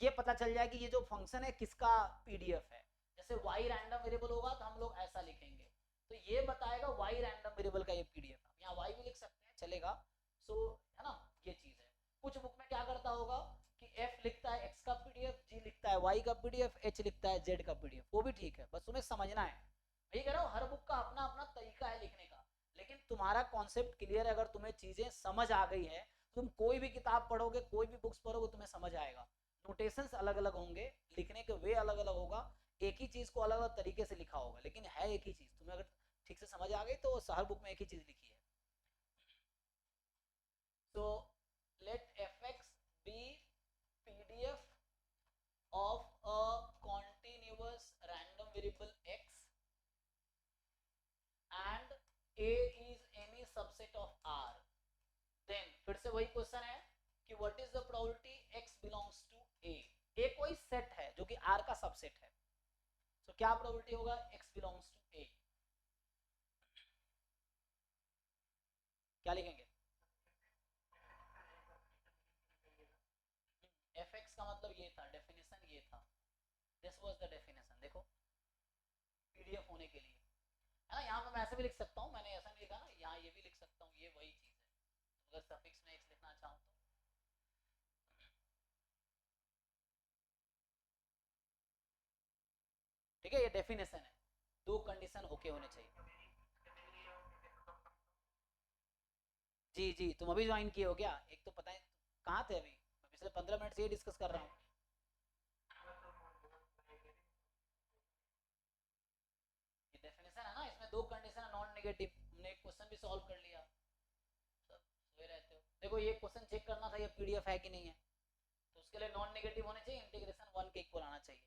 ये पता चल जाए कि ये जो फंक्शन है किसका पीडीएफ है। जैसे वाई रैंडम वेरिएबल होगा तो हम लोग ऐसा लिखेंगे, तो ये बताएगा वाई रैंडम वेरिएबल का ये पीडीएफ है, यहाँ वाई भी लिख सकते हैं चलेगा। सो है ना, ये चीज है। कुछ बुक में क्या करता होगा कि एफ लिखता है एक्स का पीडीएफ, जी लिखता है वाई का पीडीएफ, एच लिखता है जेड का पीडीएफ, वो भी ठीक है, बस तुम्हें समझना है। मैं कह रहा हूँ हर बुक का अपना अपना तरीका है लिखने का, लेकिन तुम्हारा कॉन्सेप्ट क्लियर है, अगर तुम्हें चीजें समझ आ गई है, तुम कोई भी किताब पढ़ोगे, कोई भी बुक्स पढ़ोगे, तुम्हें समझ आएगा। नोटेशंस अलग अलग होंगे, लिखने के वे अलग अलग होगा, एक ही चीज को अलग अलग तरीके से लिखा होगा, लेकिन है एक ही चीज। तुम्हें अगर ठीक से समझ आ गई तो हर बुक में एक ही चीज लिखी है। So let fx be PDF of a continuous random variable x and a is any subset of r, then फिर से वही क्वेश्चन है कि what is the probability x belongs to a। a कोई सेट है जो कि r का सबसेट है, तो क्या प्रोबेबिलिटी होगा x बिलोंग्स टू a। क्या लिखेंगे? fx का मतलब ये था, डेफिनेशन ये था, दिस वाज द डेफिनेशन। देखो पीडीएफ होने के लिए है ना, यहाँ पे मैं ऐसे भी लिख सकता हूँ, मैंने ऐसा नहीं लिखा ना, यहाँ ये भी लिख सकता हूँ, ये वही चीज है। तो अगर सफिक्स में x लिखना चाहूँ तो ठीक है, ये डेफिनेशन है, दो कंडीशन ओके होने चाहिए। जी जी, तुम अभी ज्वाइन किए हो क्या? एक तो पता है कहाँ थे अभी, मैं पिछले 15 मिनट से ये डिस्कस कर रहा हूँ। ये डेफिनेशन है ना, इसमें दो कंडीशन है नॉन नेगेटिव, हमने एक क्वेश्चन भी सॉल्व कर लिया। सब सोए रहते हो। देखो ये क्वेश्चन चेक करना था ये पीडीएफ है कि नहीं है, तो उसके लिए नॉन नेगेटिव होने चाहिए, इंटीग्रेशन 1 के इक्वल आना चाहिए।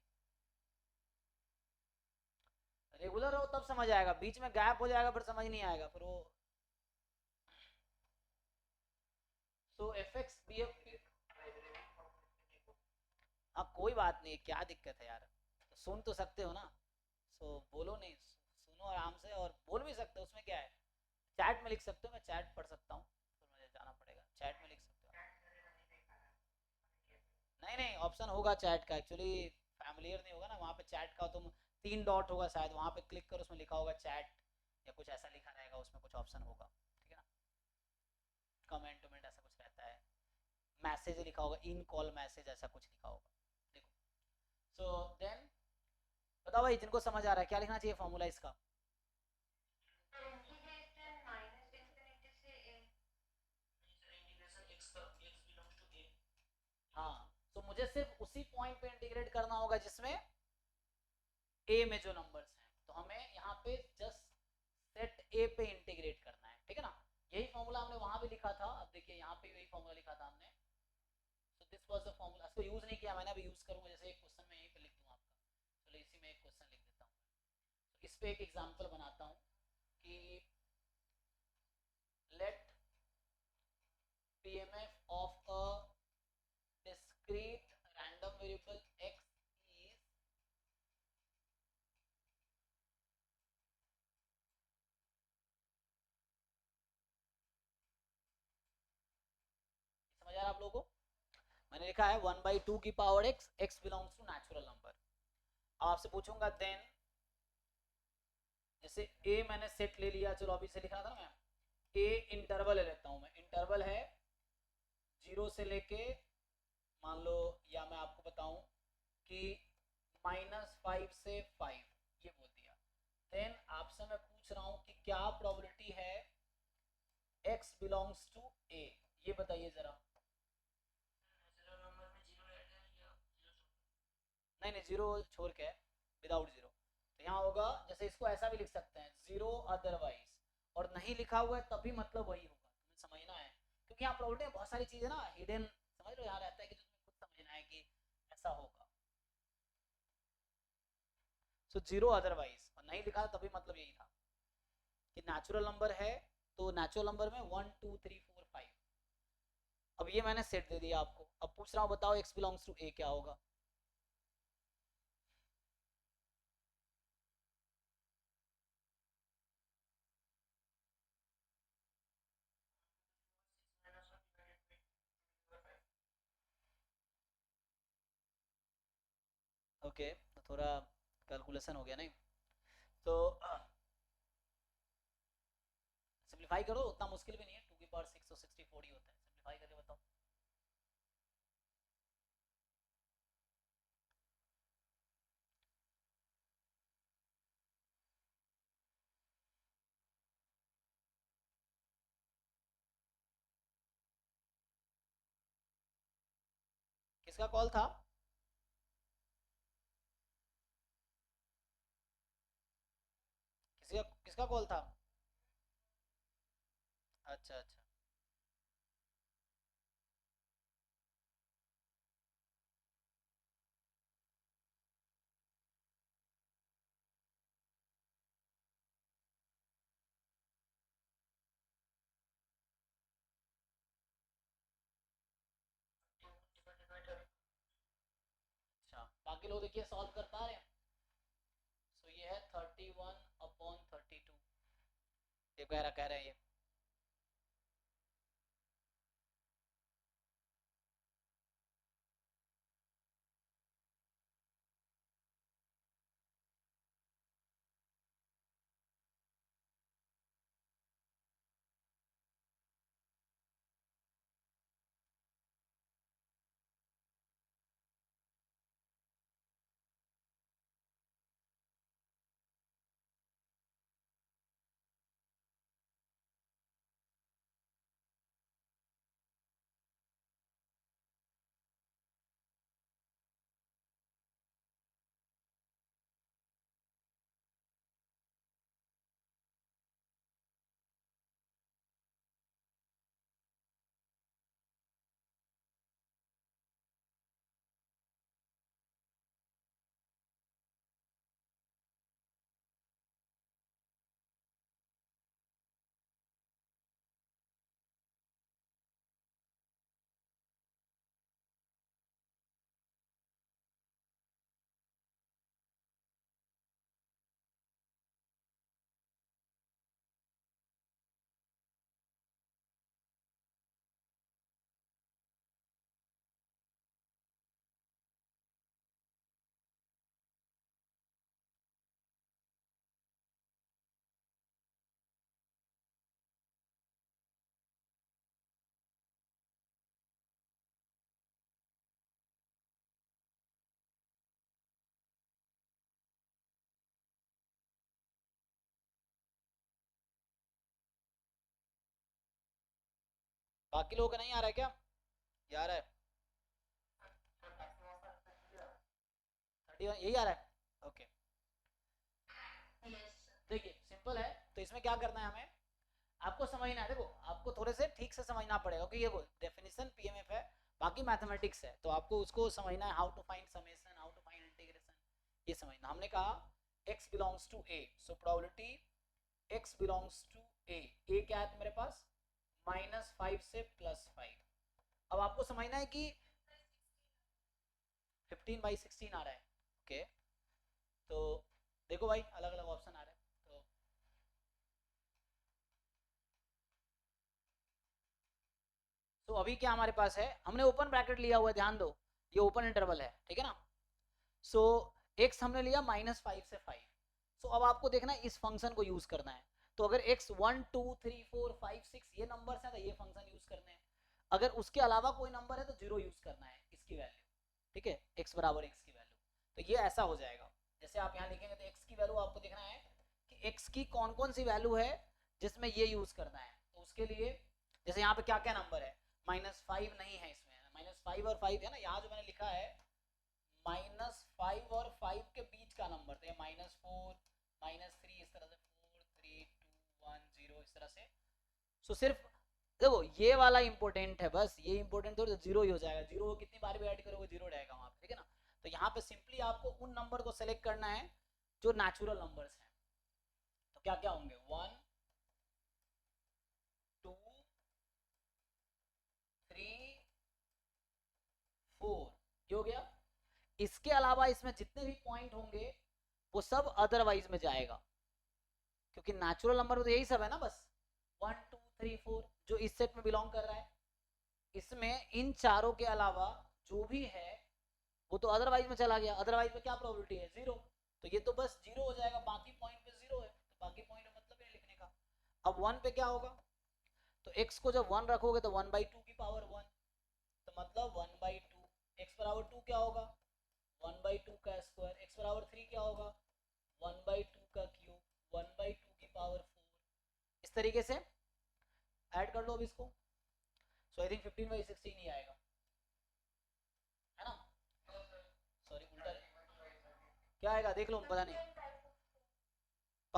रेगुलर हो तब समझ आएगा, बीच में गैप हो जाएगा फिर समझ नहीं आएगा फिर वो। सो एफ एक्स बी एफ, हाँ कोई बात नहीं, क्या दिक्कत है यार, तो सुन तो सकते हो ना। सो बोलो नहीं, सुनो आराम से, और बोल भी सकते हो, उसमें क्या है। चैट में लिख सकते हो, मैं चैट पढ़ सकता हूँ, तो मुझे जाना पड़ेगा, चैट में लिख सकते हो। नहीं नहीं, ऑप्शन होगा चैट का, एक्चुअली फैमिलियर नहीं होगा ना वहाँ पे चैट का, तुम 3 डॉट होगा शायद, वहाँ पे क्लिक करो, उसमें लिखा होगा चैट या कुछ ऐसा लिखा रहेगा, उसमें कुछ ऑप्शन होगा, ठीक है ना। कमेंट वमेंट ऐसा कुछ रहता है, मैसेज लिखा होगा, इन कॉल मैसेज ऐसा कुछ लिखा होगा, देखो। सो देन बताओ भाई, जिनको समझ आ रहा है क्या लिखना चाहिए फॉर्मूला इसका? हाँ, तो मुझे सिर्फ उसी पॉइंट पे इंटीग्रेट करना होगा जिसमें ए में जो नंबर्स हैं, तो हमें यहाँ पे जस्ट सेट ए पे इंटीग्रेट करना है, ठीक है ना। यही फॉर्मूला हमने वहां भी लिखा था, अब देखिए यहाँ पे यही फॉर्मूला लिखा था हमने। So this was the formula, इसको यूज नहीं किया मैंने, अभी यूज करूंगा, जैसे एक क्वेश्चन में यहीं पे लिख दूं आपका। चलो इसी में एक क्वेश्चन लिख देता हूँ, तो इस पे एक एग्जांपल बनाता हूँ कि let PMF of a discrete random variable x is समझ आ रहा है आप लोगों को? मैंने लिखा है 1/2 की power x, x belongs to natural number. आपसे पूछूंगा देन, जैसे a मैंने सेट ले लिया, चलो अभी से लिखा था ना मैं, a इंटरवल ले लेता हूं मैं, इंटरवल है 0 से लेके, मान लो, या मैं आपको बताऊं कि -5 से 5, ये बोल दिया। देन आपसे मैं पूछ रहा हूं कि क्या प्रोबेबिलिटी है x बिलोंग्स टू a, ये बताइए जरा। नहीं नहीं, जीरो छोड़ के, विदाउट जीरो, तो यहाँ होगा, जैसे इसको ऐसा भी लिख सकते हैं, जीरो अदरवाइज, और नहीं लिखा हुआ है तभी मतलब वही होगा, तुम्हें समझना है, क्योंकि यहाँ प्रॉब्लम है बहुत सारी चीजें ना हिडन, समझ लो, यहाँ रहता है कि तुम्हें खुद समझना है कि ऐसा होगा। सो जीरो अदरवाइज, और नहीं लिखा तभी मतलब यही था कि नेचुरल नंबर है, तो नेचुरल नंबर में 1 2 3 4 5। अब ये मैंने सेट दे दिया आपको, अब पूछ रहा हूँ बताओ x बिलोंग्स टू a क्या होगा। ओके, तो थोड़ा कैलकुलेशन हो गया नहीं, तो सिंप्लीफाई करो, उतना मुश्किल भी नहीं है, 2 की पावर 6 और 64 ही होता है, सिंप्लीफाई करके बताओ। किसका कॉल था? किसका कॉल था? अच्छा अच्छा। अच्छा, बाकी लोग देखिए सॉल्व कर पा रहे हैं। सो ये है 31/32। ये कह रहे हैं ये। बाकी लोगों का नहीं आ रहा है क्या? ये आ रहा है 31, यही आ रहा है। ओके, देखिए सिंपल है। तो इसमें क्या करना है हमें, आपको समझना है। देखो आपको थोड़े से ठीक से समझना पड़ेगा क्योंकि ये डेफिनेशन पीएमएफ है, बाकी मैथमेटिक्स है, तो आपको उसको समझना है। How to find summation, how to find integration, ये समझना। हमने कहा x belongs to a, so probability x belongs to a, a क्या है मेरे पास -5 से +5। अब आपको समझना है कि 15/16 आ रहा है। ओके, तो देखो भाई अलग अलग ऑप्शन आ रहे हैं। तो अभी क्या हमारे पास है, हमने ओपन ब्रैकेट लिया हुआ है, ध्यान दो ये ओपन इंटरवल है, ठीक है ना। सो x हमने लिया -5 से 5। सो अब आपको देखना है इस फंक्शन को यूज करना है। तो अगर x 1 2 3 4 5 6 ये नंबर्स हैं तो ये फंक्शन यूज करने हैं। अगर उसके अलावा कोई नंबर है तो 0 यूज करना है इसकी वैल्यू, ठीक है, x बराबर x की वैल्यू। तो ये ऐसा हो जाएगा, जैसे आप यहाँ लिखेंगे तो x की वैल्यू आपको देखना है कि x की कौन कौन सी वैल्यू है जिसमें ये यूज करना है। तो उसके लिए जैसे यहाँ पे क्या क्या नंबर है, -5 नहीं है इसमें, -5 और 5 है ना, यहाँ जो मैंने लिखा है -5 और 5 के बीच का नंबर, तो ये -4 -3 इस तरह से 4 3 2 1 0 इस तरह से। सो सिर्फ देखो ये वाला इंपॉर्टेंट है, बस ये इंपॉर्टेंट थोड़ा, जीरो ही हो जाएगा, जीरो कितनी बार भी ऐड करोगे जीरो रहेगा वहां पे, ठीक है ना। तो यहाँ पे सिंपली आपको उन नंबर को सेलेक्ट करना है जो नेचुरल नंबर्स हैं। तो क्या क्या होंगे, 1 2 3 4, ये हो गया। इसके अलावा इसमें जितने भी पॉइंट होंगे वो सब अदरवाइज में जाएगा, क्योंकि नेचुरल नंबर तो यही सब है ना, बस 1 2 3 4 जो इस सेट में बिलोंग कर रहा है। इसमें इन चारों के अलावा जो भी है वो तो अदरवाइज में चला गया। अदरवाइज में क्या प्रोबेबिलिटी है, 0, तो ये तो बस 0 हो जाएगा, बाकी पॉइंट पे 0 है, तो बाकी पॉइंट में मतलब नहीं लिखने का। अब 1 पे क्या होगा, तो x को जब 1 रखोगे तो 1/2 की पावर 1, तो मतलब 1/2। x बराबर 2 क्या होगा, 1/2 का स्क्वायर। x बराबर 3 क्या होगा, 1/2 का क्यूब, 1/2 की पावर 4। इस तरीके से ऐड कर लो अब इसको। सो आई थिंक 15/16 ही आएगा, है ना। सॉरी उल्टा क्या आएगा देख लो, पता नहीं,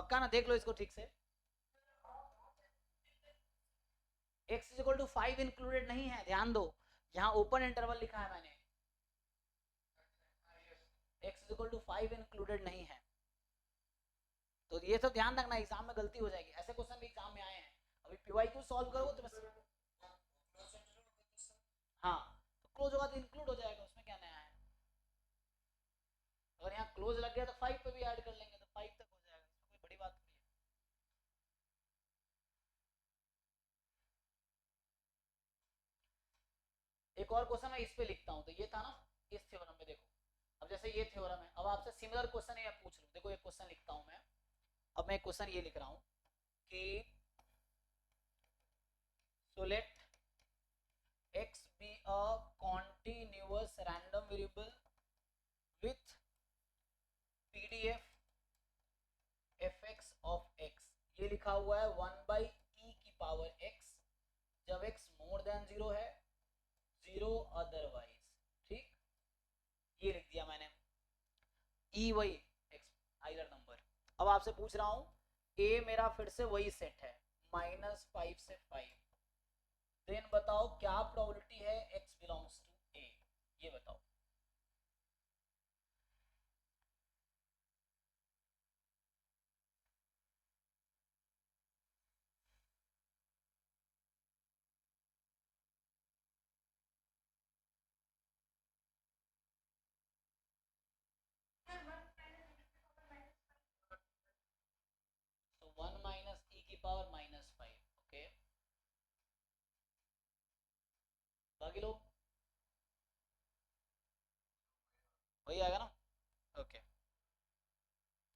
पक्का ना, देख लो इसको ठीक से। x is equal to 5 included नहीं है, ध्यान दो, यहाँ ओपन इंटरवल लिखा है मैंने, x is equal to 5 included नहीं है। तो ये सब ध्यान रखना, एग्जाम में गलती हो जाएगी, ऐसे क्वेश्चन भी एग्जाम में आए हैं। अभी पीवाईक्यू सॉल्व करोगे तो बस, हाँ तो क्लोज होगा तो इंक्लूड हो जाएगा, उसमें क्या नया है। अगर यहाँ क्लोज लग गया तो 5 पे भी ऐड कर लेंगे तो 5 तक हो जाएगा, इसमें कोई बड़ी बात नहीं है। एक और क्वेश्चन मैं इस पे लिखता हूँ, तो ये था ना इस थ्योरम में, देखो अब जैसे ये थ्योरम है, अब आपसे सिमिलर क्वेश्चन है, पूछ लूँ, देखो एक क्वेश्चन लिखता हूँ मैं, अब मैं क्वेश्चन ये लिख रहा हूँ कि so let x be a continuous random variable with pdf fx of x, ये लिखा हुआ है 1/e की पावर x, जब x मोर देन 0 है, 0 अदरवाइज, ठीक, ये लिख दिया मैंने, e वही x आइलर नंबर। अब आपसे पूछ रहा हूं a मेरा फिर से वही सेट है -5 से 5, देन बताओ क्या प्रोबेबिलिटी है x बिलोंग्स टू a, ये बताओ। तो 1 माइनस e की पावर -5, ओके, बाकी लोग वही आएगा ना, ओके।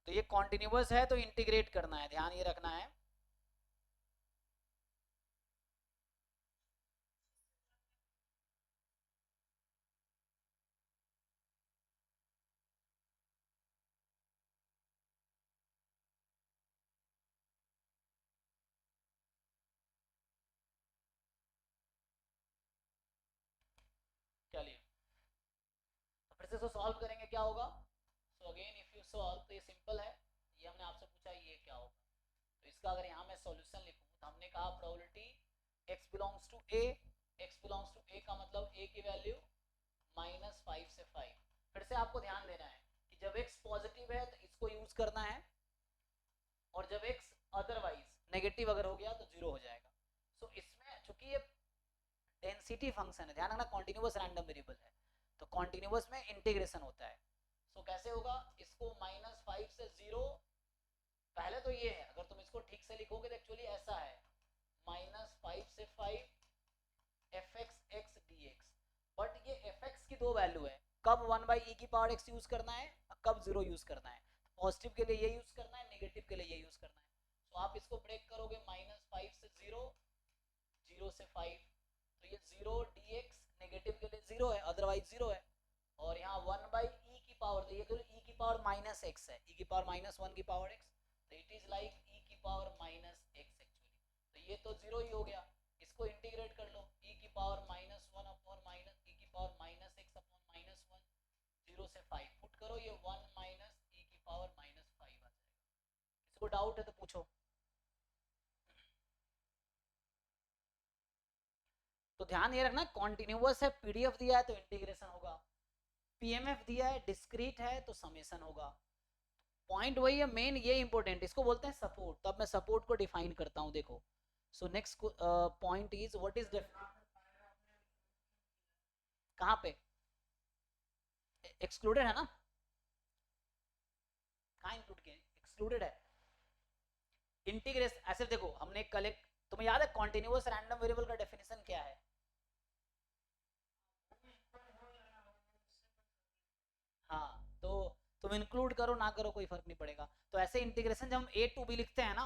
तो ये कॉन्टिन्यूअस है तो इंटीग्रेट करना है, ध्यान ये रखना है। चलिए तो फिर से इसको सॉल्व करेंगे, क्या होगा, so again if you solve, तो ये सिंपल है, ये हमने आपसे पूछा ये क्या होगा, तो इसका अगर यहाँ मैं सॉल्यूशन लिखूँ तो हमने कहा probability x belongs to a, x belongs to a का मतलब a की वैल्यू -5 से 5। फिर से आपको ध्यान देना है कि जब x पॉजिटिव है तो इसको यूज करना है, और जब x अदरवाइज नेगेटिव अगर हो गया तो 0 हो जाएगा। सो इसमें चूंकि ये डेंसिटी फंक्शन है, ध्यान रखना कॉन्टिन्यूअस रैंडम वेरिएबल है, तो कॉन्टिन्यूअस में इंटीग्रेशन होता है। सो कैसे होगा, इसको -5 से 0, पहले तो ये है, अगर तुम इसको ठीक से लिखोगे तो एक्चुअली ऐसा है -5 से 5 fx x dx, बट ये fx की दो वैल्यू है, कब 1/e की पावर x यूज करना है, कब 0 यूज करना है, पॉजिटिव के लिए ये यूज करना है, नेगेटिव के लिए ये यूज करना है। तो आप इसको ब्रेक करोगे -5 से 0, 0 से 5, तो ये 0 dx नेगेटिव के लिए 0 है, अदरवाइज 0 है, और यहाँ 1/e की पावर, तो ये तो e की पावर -x है, e की पावर -1 की पावर x, तो इट इज लाइक e की पावर -x एक्चुअली, तो ये तो 0 ही हो गया, इसको इंटीग्रेट कर लो, e की पावर -1 अपॉन e की पावर -x अपॉन -1, 0 से 5 पुट करो, ये 1 - e की पावर -5 आ जाएगा। किसी को डाउट है तो पूछो। तो ध्यान ये रखना कॉन्टिन्यूअस है, पीडीएफ दिया है तो इंटीग्रेशन होगा, पीएमएफ दिया है डिस्क्रीट है तो समेशन होगा। पॉइंट वही है, मेन ये इंपॉर्टेंट, इसको बोलते हैं सपोर्ट। तब मैं सपोर्ट को डिफाइन करता हूं, देखो so next point is what is कहां पे एक्सक्लूडेड है ना, कहां इंक्लूड किए, एक्सक्लूडेड है इंटीग्रेशन। ऐसे देखो हमने कलेक्ट, तुम्हें याद है कॉन्टिन्यूअस रैंडम वेरिएबल का डेफिनेशन क्या है, हाँ तो तुम इंक्लूड करो ना करो कोई फर्क नहीं पड़ेगा। तो ऐसे इंटीग्रेशन जब हम a टू b लिखते हैं ना,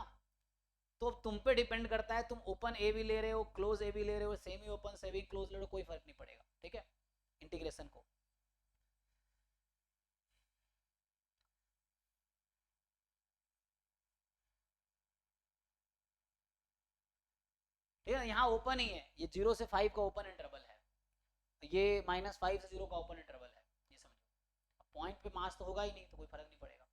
तो तुम पे डिपेंड करता है, तुम ओपन ए भी ले रहे हो, क्लोज ए भी ले रहे हो, सेमी ओपन सेमी क्लोज ले रहे हो, कोई फर्क नहीं पड़ेगा, ठीक है इंटीग्रेशन को। ठीक है, यहाँ ओपन ही है, ये 0 से 5 का ओपन इंटरवल है, ये -5 से 0 का ओपन इंटरवल है, ये समझो। पॉइंट पे मास तो होगा ही नहीं तो कोई फर्क नहीं पड़ेगा।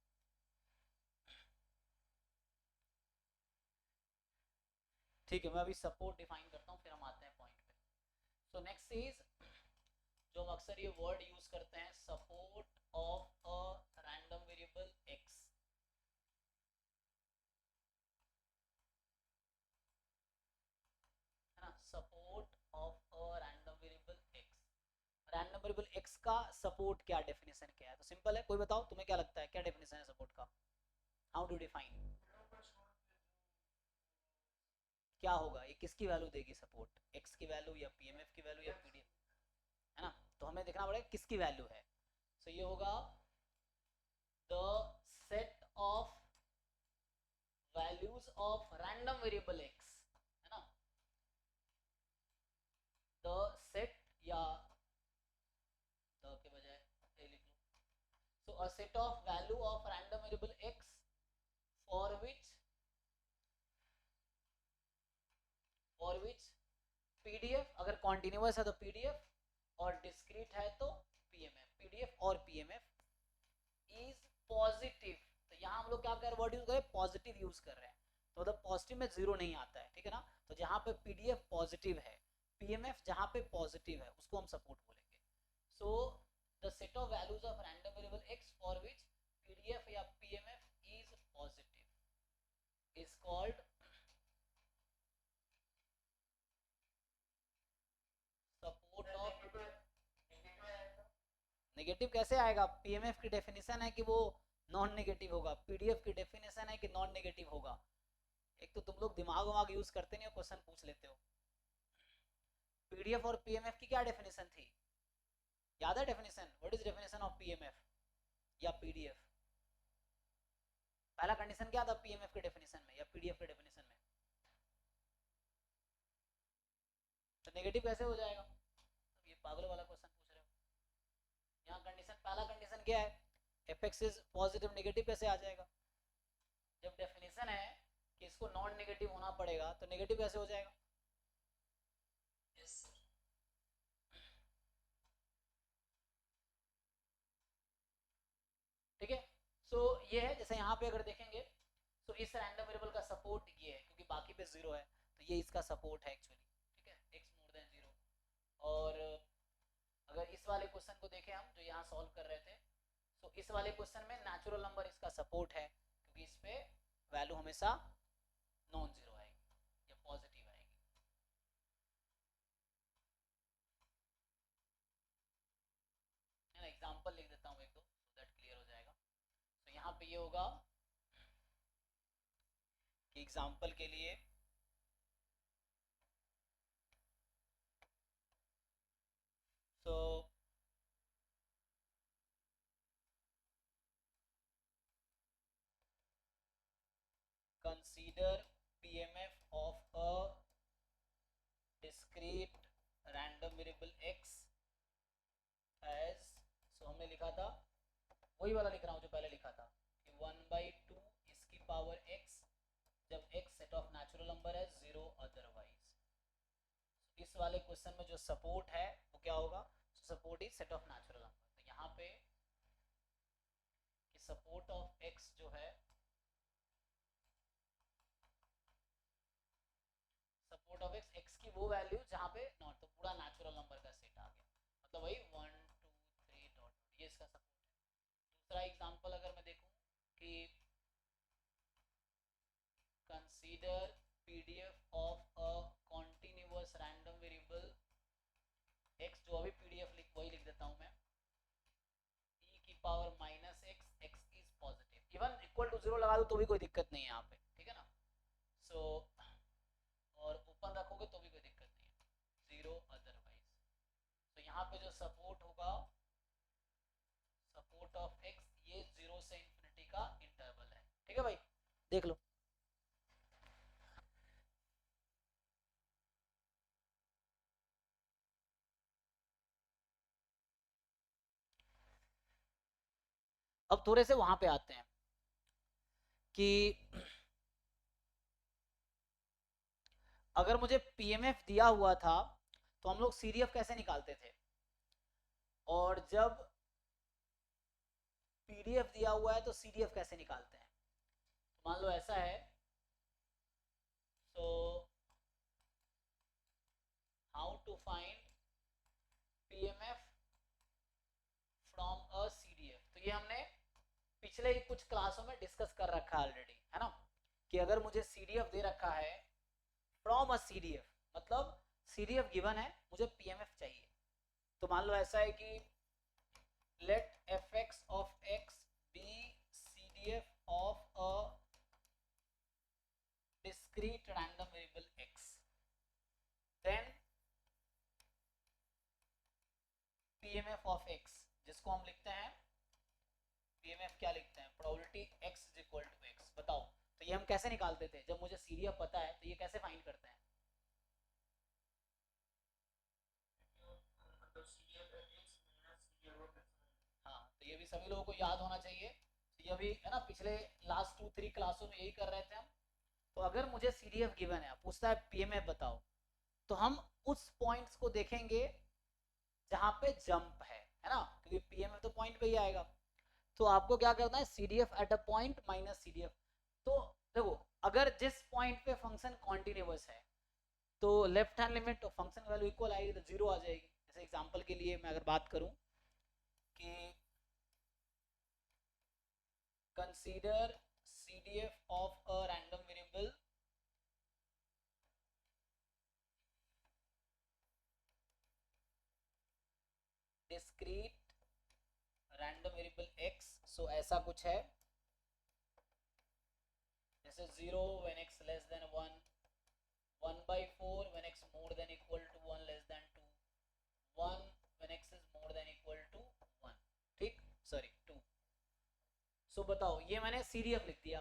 ठीक है, मैं अभी सपोर्ट डिफाइन करता हूँ, फिर हम आते हैं पॉइंट पे। सो नेक्स्ट इज जो हम अक्सर ये वर्ड यूज करते हैं, support of a random variable x. है ना, support of a random variable x. Random variable x का सपोर्ट क्या डेफिनेशन क्या है? तो सिंपल है, कोई बताओ तुम्हें क्या लगता है क्या डेफिनेशन है सपोर्ट का? How do define? क्या होगा ये, किसकी वैल्यू देगी सपोर्ट? एक्स की वैल्यू या पीएमएफ की वैल्यू या पीडीएफ? है ना, तो हमें देखना पड़ेगा किसकी वैल्यू है। सो ये होगा the set of values of random variable x. है ना, द सेट, या द के बजाय ए लिख लो। So a set of value of random variable x for which PDF, अगर कॉन्टिन्यूअस है तो पीडीएफ, और डिस्क्रीट है तो पीएमएफ। पीडीएफ और पीएमएफ इज पॉजिटिव। तो यहाँ हम लोग क्या कर वर्ड यूज कर रहे हैं? पॉजिटिव यूज कर रहे हैं, तो मतलब पॉजिटिव में जीरो नहीं आता है, ठीक है ना। तो जहाँ पे पीडीएफ पॉजिटिव है, पीएमएफ जहाँ पे पॉजिटिव है, उसको हम सपोर्ट बोलेंगे। So the set of values of random variable x for which PDF या PMF is positive is called support of. Negative कैसे आएगा? पीएमएफ की डेफिनेशन है कि वो नॉन नेगेटिव होगा, पीडीएफ की डेफिनेशन है कि नॉन नेगेटिव होगा। एक तो तुम लोग दिमाग वमाग यूज करते नहीं हो, क्वेश्चन पूछ लेते हो। पीडीएफ और पीएमएफ की क्या डेफिनेशन थी? याद है definition? What is definition of PMF या पीडीएफ? पहला कंडीशन क्या था पीएमएफ के डेफिनेशन में या पीडीएफ के डेफिनेशन में? तो नेगेटिव कैसे हो जाएगा? तो ये पागल वाला क्वेश्चन पूछ रहे हो। यहाँ कंडीशन, पहला कंडीशन क्या है? F x is positive, negative कैसे आ जाएगा? जब डेफिनेशन है कि इसको नॉन नेगेटिव होना पड़ेगा, तो नेगेटिव कैसे हो जाएगा? Yes sir. ठीक है, सो ये है। जैसे यहाँ पे अगर देखेंगे तो इस रैंडम वेरिएबल का सपोर्ट ये है, क्योंकि बाकी पे जीरो है, तो ये इसका सपोर्ट है एक्चुअली। ठीक है, एक्स मोर देन जीरो। और अगर इस वाले क्वेश्चन को देखें हम जो यहाँ सॉल्व कर रहे थे, तो इस वाले क्वेश्चन में नेचुरल नंबर इसका सपोर्ट है, क्योंकि इस पे वैल्यू हमेशा नॉन जीरो आएगी या पॉजिटिव आएगी। है ना, एग्जांपल लिख देता हूँ एक दो, सो दैट क्लियर हो जाएगा। तो यहाँ पे ये होगा कि एग्जांपल के लिए सो consider PMF of a discrete random variable x as, सो हमने लिखा था, वही वाला लिख रहा हूँ जो पहले लिखा था कि 1/2 इसकी पावर x, जब x set of natural number है, जीरो अदरवाइज। इस वाले क्वेश्चन में जो सपोर्ट है वो क्या होगा? Support is set of natural number. तो यहाँ पे कि सपोर्ट ऑफ x जो है, सपोर्ट ऑफ एक्स, एक्स की वो वैल्यू जहाँ पे नॉट, तो पूरा नेचुरल नंबर का सेट आ गया, मतलब वही 1 2 3 डॉट, ये इसका सपोर्ट है। दूसरा एग्जांपल अगर मैं देखूं कि consider PDF of a continuous random variable x, जो अभी पीडीएफ वही लिख देता हूं मैं, e की power minus X, X is positive, even equal to zero लगा दो तो भी कोई दिक्कत नहीं है यहाँ पे, ठीक है ना। सो और ओपन रखोगे तो भी कोई दिक्कत नहीं है, जीरो अदरवाइज। तो यहाँ पे जो सपोर्ट होगा, सपोर्ट ऑफ एक्स, ये जीरो से इंफिनिटी का इंटरवल है। ठीक है भाई, देख लो। अब थोड़े से वहां पे आते हैं कि अगर मुझे पीएमएफ दिया हुआ था तो हम लोग सीडीएफ कैसे निकालते थे, और जब पीडीएफ दिया हुआ है तो सीडीएफ कैसे निकालते हैं। तो मान लो ऐसा है, तो how to find PMF from a CDF. तो ये हमने पिछले ही कुछ क्लासों में डिस्कस कर रखा है ऑलरेडी, है ना, कि अगर मुझे सीडीएफ दे रखा है फ्रॉम अ सीडीएफ, मतलब सीडीएफ गिवन है, मुझे पीएमएफ चाहिए। तो मान लो ऐसा है कि let fx of x be CDF of a discrete random variable x, then PMF of x, जिसको हम लिखते हैं PMF, क्या लिखते हैं, probability x is equal to x। बताओ तो ये हम कैसे निकालते थे, जब मुझे CDF पता है तो ये कैसे फाइंड करते हैं? हाँ, तो ये भी सभी लोगों को याद होना चाहिए। तो ये भी है ना, पिछले लास्ट 2-3 क्लासों में यही कर रहे थे हम। तो अगर मुझे सीडीएफ गिवन है, पूछता है पीएमएफ बताओ, तो हम उस पॉइंट्स को देखेंगे जहां पे जंप है ना, क्योंकि पीएमएफ तो पॉइंट पे ही आएगा। तो आपको क्या करना है, CDF at a point minus CDF. तो देखो, अगर जिस पॉइंट पे फंक्शन कॉन्टिन्यूअस है तो लेफ्ट हैंड लिमिट तो फंक्शन वैल्यू इक्वल आएगी, तो जीरो आ जाएगी। जैसे एग्जांपल के लिए मैं अगर बात करूं कि consider CDF of a random variable discrete random variable x, so ऐसा कुछ है जैसे 0 when x less than 1, 1/4 when x more than equal to 1 less than 2, 1 when x is more than equal to 1, ठीक, सॉरी 2। सो बताओ, ये मैंने CDF लिख दिया।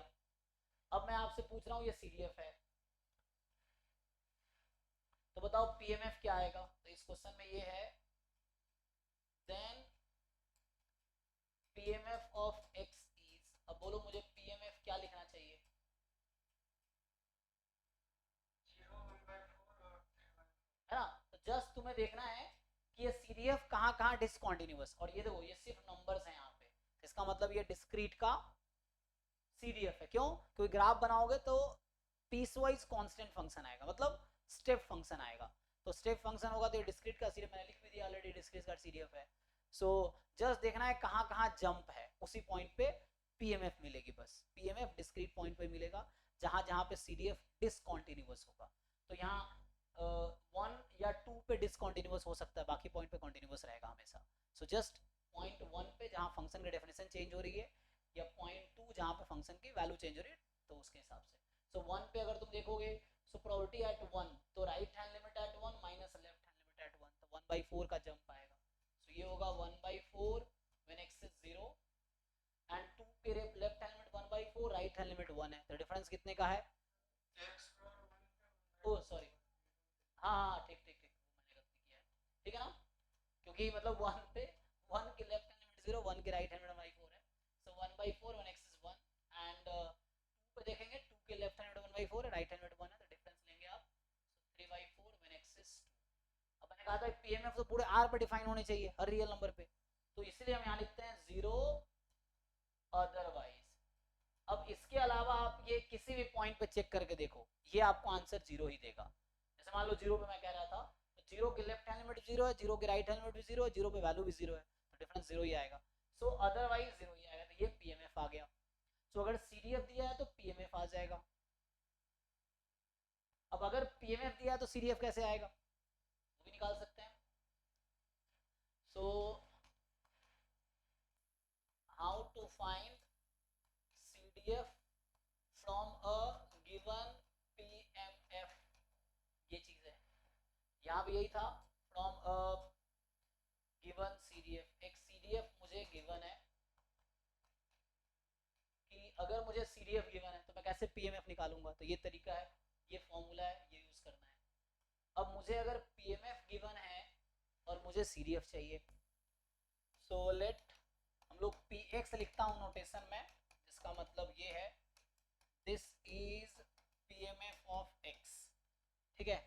अब मैं आपसे पूछ रहा हूँ ये सीडीएफ है, तो बताओ पीएमएफ क्या आएगा। तो इस क्वेश्चन में ये है then PMF of X is, अब बोलो मुझे पीएमएफ क्या लिखना चाहिए? है ना, तो जस्ट तुम्हें देखना है कि ये सीडीएफ कहाँ कहाँ डिसकंटिन्यूअस, और ये देखो ये सिर्फ नंबर्स हैं यहाँ पे, इसका मतलब ये डिस्क्रीट का सीडीएफ है। क्यों? क्योंकि ग्राफ बनाओगे तो पीसवाइज कांस्टेंट फंक्शन आएगा, मतलब स्टेप फंक्शन आएगा। तो स्टेप फंक्शन होगा तो ये डिस्क्रीट का सीडीएफ, मैंने लिख भी दिया ऑलरेडी, डिस्क्रीट का सीडीएफ है। सो जस्ट देखना है कहाँ कहाँ जंप है, उसी पॉइंट पे पीएमएफ मिलेगी। बस पीएमएफ डिस्क्रीट पॉइंट पे मिलेगा जहां जहां पे सीडीएफ डिसकंटिन्यूअस होगा। तो यहाँ 1 या 2 पे डिसकंटिन्यूअस हो सकता है, बाकी पॉइंट पे कंटिन्यूअस रहेगा हमेशा। सो जस्ट पॉइंट 1 पे जहां फंक्शन की डेफिनेशन चेंज हो रही है, या पॉइंट 2 जहां पे फंक्शन की वैल्यू चेंज हो रही है, तो उसके हिसाब से। सो 1 पे अगर तुम देखोगे, सो प्रोबेबिलिटी एट 1, तो right hand limit at 1 minus left hand limit at 1, तो 1/4 का जंप आएगा। सो ये होगा 1/4 व्हेन x इज 0, एंड 2 के left hand limit 1/4, right hand limit 1 है, तो डिफरेंस कितने का है? ओ सॉरी, हाँ हाँ ठीक ठीक ठीक, मैंने गलती किया है, ठीक है ना, क्योंकि मतलब 1 पे 1 के लेफ्ट हैंड लिमिट 0, 1 के राइट हैंड लिमिट 1/4 है। सो 1/4 व्हेन x इज 1, एंड 2 पे देखेंगे 2 के लेफ्ट हैंड लिमिट 1/4 है, राइट हैंड लिमिट 1 है, तो डिफरेंस लेंगे आप। सो 3/4 व्हेन x इज 2। अब मैंने कहा था पीएमएफ तो पूरे आर पे डिफाइन होने चाहिए, हर रियल नंबर पे, तो इसलिए हम यहाँ लिखते हैं 0 अदरवाइज। अब इसके अलावा आप ये किसी भी पॉइंट पे चेक करके देखो, ये आपको आंसर 0 ही देगा। जैसे मान लो 0 पे मैं कह रहा था, तो 0 के लेफ्ट हैंड लिमिट 0 है, 0 के राइट हैंड लिमिट भी 0 है, 0 पे वैल्यू भी 0 है, तो डिफरेंस 0 ही आएगा। सो अदरवाइज 0 ही आएगा, तो ये पीएमएफ आ गया। सो अगर सीडीएफ दिया है तो पीएमएफ आ जाएगा। अब अगर पीएमएफ दिया है तो सीडीएफ कैसे आएगा, वो भी निकाल सकते हैं। So how to find CDF from a given PMF, ये चीज है। यहाँ भी यही था, from a given CDF। एक CDF मुझे गिवन है कि अगर मुझे CDF गिवन है तो मैं कैसे PMF निकालूंगा, तो ये तरीका है, ये फॉर्मूला है, ये यूज करना है। अब मुझे अगर PMF गिवन है और मुझे CDF चाहिए, सो लेट हम लोग PX लिखता हूँ नोटेशन में, जिसका मतलब ये है this is PMF of x, ठीक है।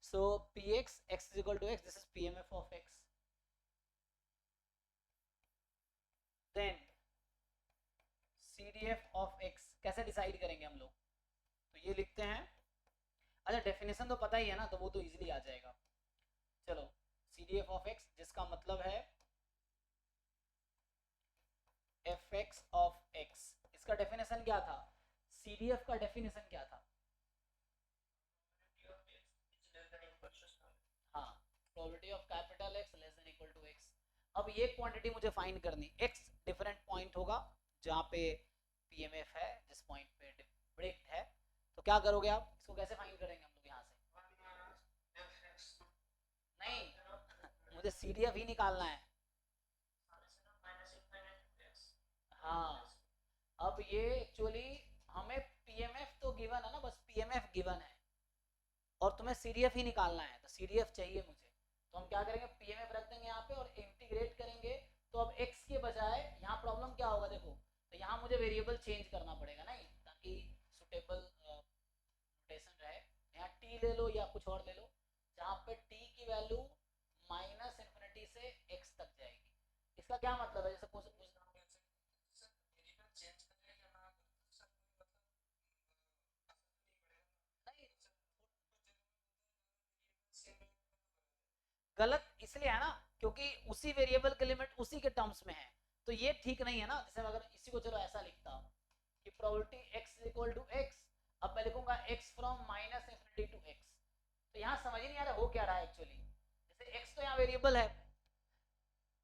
So Px x is equal to x, this is PMF of x। Then CDF of x कैसे डिसाइड करेंगे हम लोग, तो ये लिखते हैं। अच्छा डेफिनेशन तो पता ही है ना, तो वो तो इजीली आ जाएगा। चलो CDF ऑफ x जिसका मतलब है fx ऑफ x, इसका डेफिनेशन क्या था? CDF का डेफिनेशन क्या था? हाँ, probability of capital X less than equal to x। अब ये क्वांटिटी मुझे फाइंड करनी, x डिफरेंट पॉइंट होगा जहाँ पे PMF है, जिस पॉइंट पे ब्रेक है, तो क्या करोगे आप? इसको कैसे फाइंड करेंगे हम लोग यहाँ से? नहीं, मुझे CDF ही निकालना है। हाँ, अब ये एक्चुअली हमें PMF तो गिवन है ना, बस PMF गिवन है और तुम्हें CDF ही निकालना है, तो CDF चाहिए मुझे। तो हम क्या करेंगे, PMF रख देंगे यहाँ पे और इंटीग्रेट करेंगे। तो अब x के बजाय यहाँ प्रॉब्लम क्या होगा देखो, तो यहाँ मुझे वेरिएबल चेंज करना पड़ेगा नहीं, ताकि सुटेबल नोटेशन रहे। यहाँ t ले लो या कुछ और ले लो, जहाँ पे t की वैल्यू -∞ से x तक जाएगी। इसका क्या मतलब है? जैसे कुछ गलत इसलिए है ना, क्योंकि उसी वेरिएबल के लिमिट उसी के टर्म्स में है, तो ये ठीक नहीं है ना। जैसे अगर इसी को चलो ऐसा लिखता हूँ कि probability x equal to x, अब मैं लिखूंगा x फ्रॉम -∞ टू x, तो यहाँ समझ ही नहीं आ रहा हो क्या रहा है एक्चुअली। जैसे x तो यहाँ वेरिएबल है,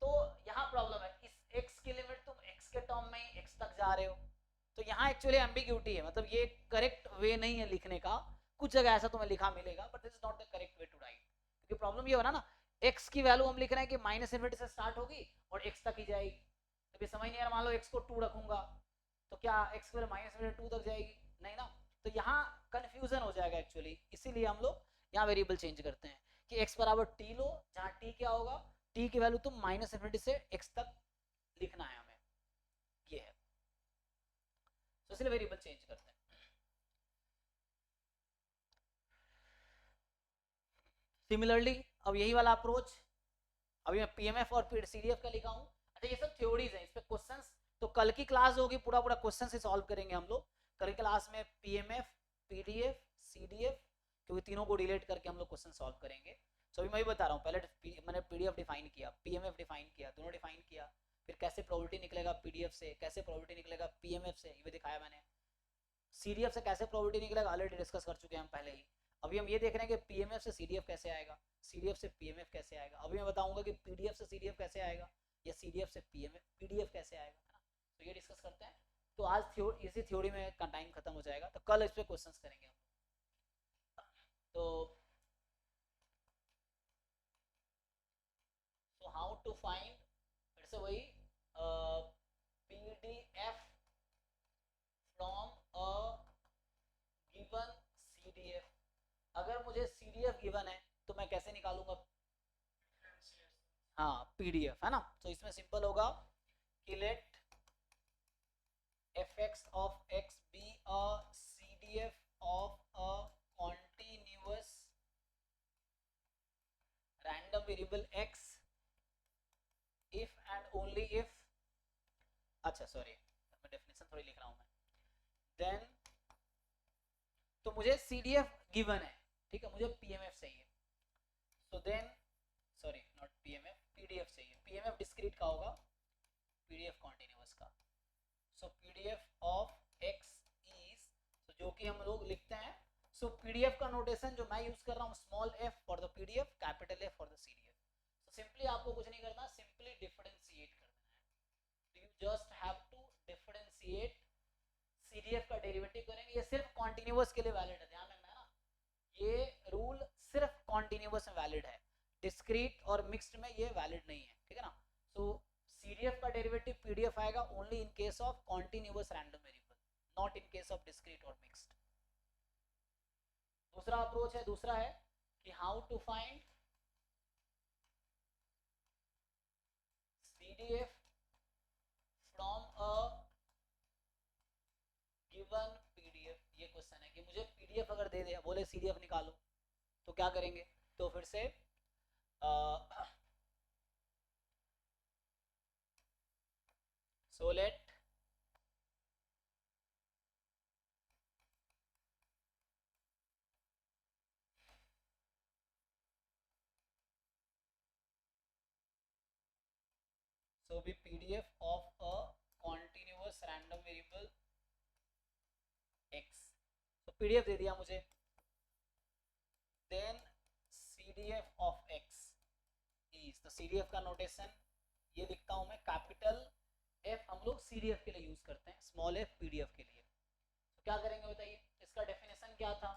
तो यहाँ प्रॉब्लम है, इस x की लिमिट तुम x के टर्म में ही x तक जा रहे हो, तो यहाँ एक्चुअली एम्बिग्यूटी है, मतलब ये करेक्ट वे नहीं है लिखने का। कुछ जगह ऐसा तुम्हें लिखा मिलेगा, but this is not the correct way to write, क्योंकि प्रॉब्लम ये हो रहा है ना, x की वैल्यू हम लिख रहे हैं कि -∞ से स्टार्ट होगी और x तक ही जाएगी। तो भी समझ नहीं आ रहा, मान लो x को 2 रखूंगा तो क्या x की वैल्यू -∞ 2 तक जाएगी? नहीं ना, तो यहाँ कंफ्यूजन हो जाएगा एक्चुअली। इसीलिए हम लोग यहाँ वेरिएबल चेंज करते हैं कि x बराबर t लो, जहाँ t क्या होगा, t की वैल्यू तुम -∞ से x तक लिखना है हमें, ये है, तो इसलिए वेरिएबल चेंज करते हैं। सिमिलरली अब यही वाला अप्रोच, अभी मैं PMF और CDF का लिखा हूँ। अच्छा, ये सब थ्योरीज हैं, इस पे क्वेश्चंस तो कल की क्लास होगी, पूरा पूरा क्वेश्चन से सॉल्व करेंगे हम लोग कल की क्लास में। PMF, PDF, CDF, क्योंकि तीनों को रिलेट करके हम लोग क्वेश्चन सॉल्व करेंगे। सो अभी मैं भी बता रहा हूँ, पहले मैंने PDF डिफाइन किया, PMF डिफाइन किया, दोनों डिफाइन किया, फिर कैसे प्रोबेबिलिटी निकलेगा PDF से, कैसे प्रोबेबिलिटी निकलेगा PMF से, ये भी दिखाया मैंने। CDF से कैसे प्रोबेबिलिटी निकलेगा ऑलरेडी डिस्कस कर चुके हैं हम पहले ही। अभी हम ये देख रहे हैं कि PMF से CDF कैसे आएगा, CDF से PMF कैसे आएगा। अभी मैं बताऊंगा कि PDF से CDF कैसे आएगा, या CDF से PDF कैसे आएगा, है ना। तो ये डिस्कस करते हैं। तो आज इसी थ्योरी में का टाइम खत्म हो जाएगा, तो कल इस पे क्वेश्चंस करेंगे हम। तो हाउ टू फाइंड, फिर से वही PDF from a given CDF। अगर मुझे CDF गिवन है तो मैं कैसे निकालूंगा? हाँ, PDF है ना, तो इसमें सिंपल होगा कि let fx of x be a CDF of a continuous random variable x if and only if, अच्छा सॉरी मैं डेफिनेशन थोड़ी लिख रहा हूं मैं, देन तो मुझे CDF गिवन है, ठीक है, मुझे PMF चाहिए, so then sorry not PMF, PDF चाहिए। PMF डिस्क्रीट का होगा, PDF कॉन्टिन्यूअस का। सो PDF ऑफ x इज, तो जो कि हम लोग लिखते हैं, सो PDF का नोटेशन जो मैं यूज कर रहा हूँ, small f for the PDF, capital F for the CDF। तो सिंपली आपको कुछ नहीं करना, सिंपली डिफरेंशिएट कर देना है। You just have to differentiate, CDF का डेरिवेटिव करेंगे, ये सिर्फ कॉन्टिन्यूअस के लिए वैलिड है, ध्यान रखना है ना, ये रूल सिर्फ कॉन्टिन्यूअस में वैलिड है, डिस्क्रीट और मिक्स्ड में ये वैलिड नहीं है, ठीक है ना। सो CDF का डेरिवेटिव PDF आएगा only in case of continuous random variable, not in case of discrete और मिक्स्ड। दूसरा अप्रोच है, दूसरा है कि how to find CDF from a given PDF। ये क्वेश्चन है कि मुझे PDF अगर दे दे, बोले CDF निकालो, तो क्या करेंगे? तो फिर से so let So be PDF of a continuous random variable x. तो PDF दे दिया मुझे. Then CDF of x is, तो CDF का नोटेशन ये लिखता हूं मैं, कैपिटल F हम लोग CDF के लिए यूज करते हैं, स्मॉल f PDF के लिए. तो क्या करेंगे बताइए, इसका डेफिनेशन क्या था?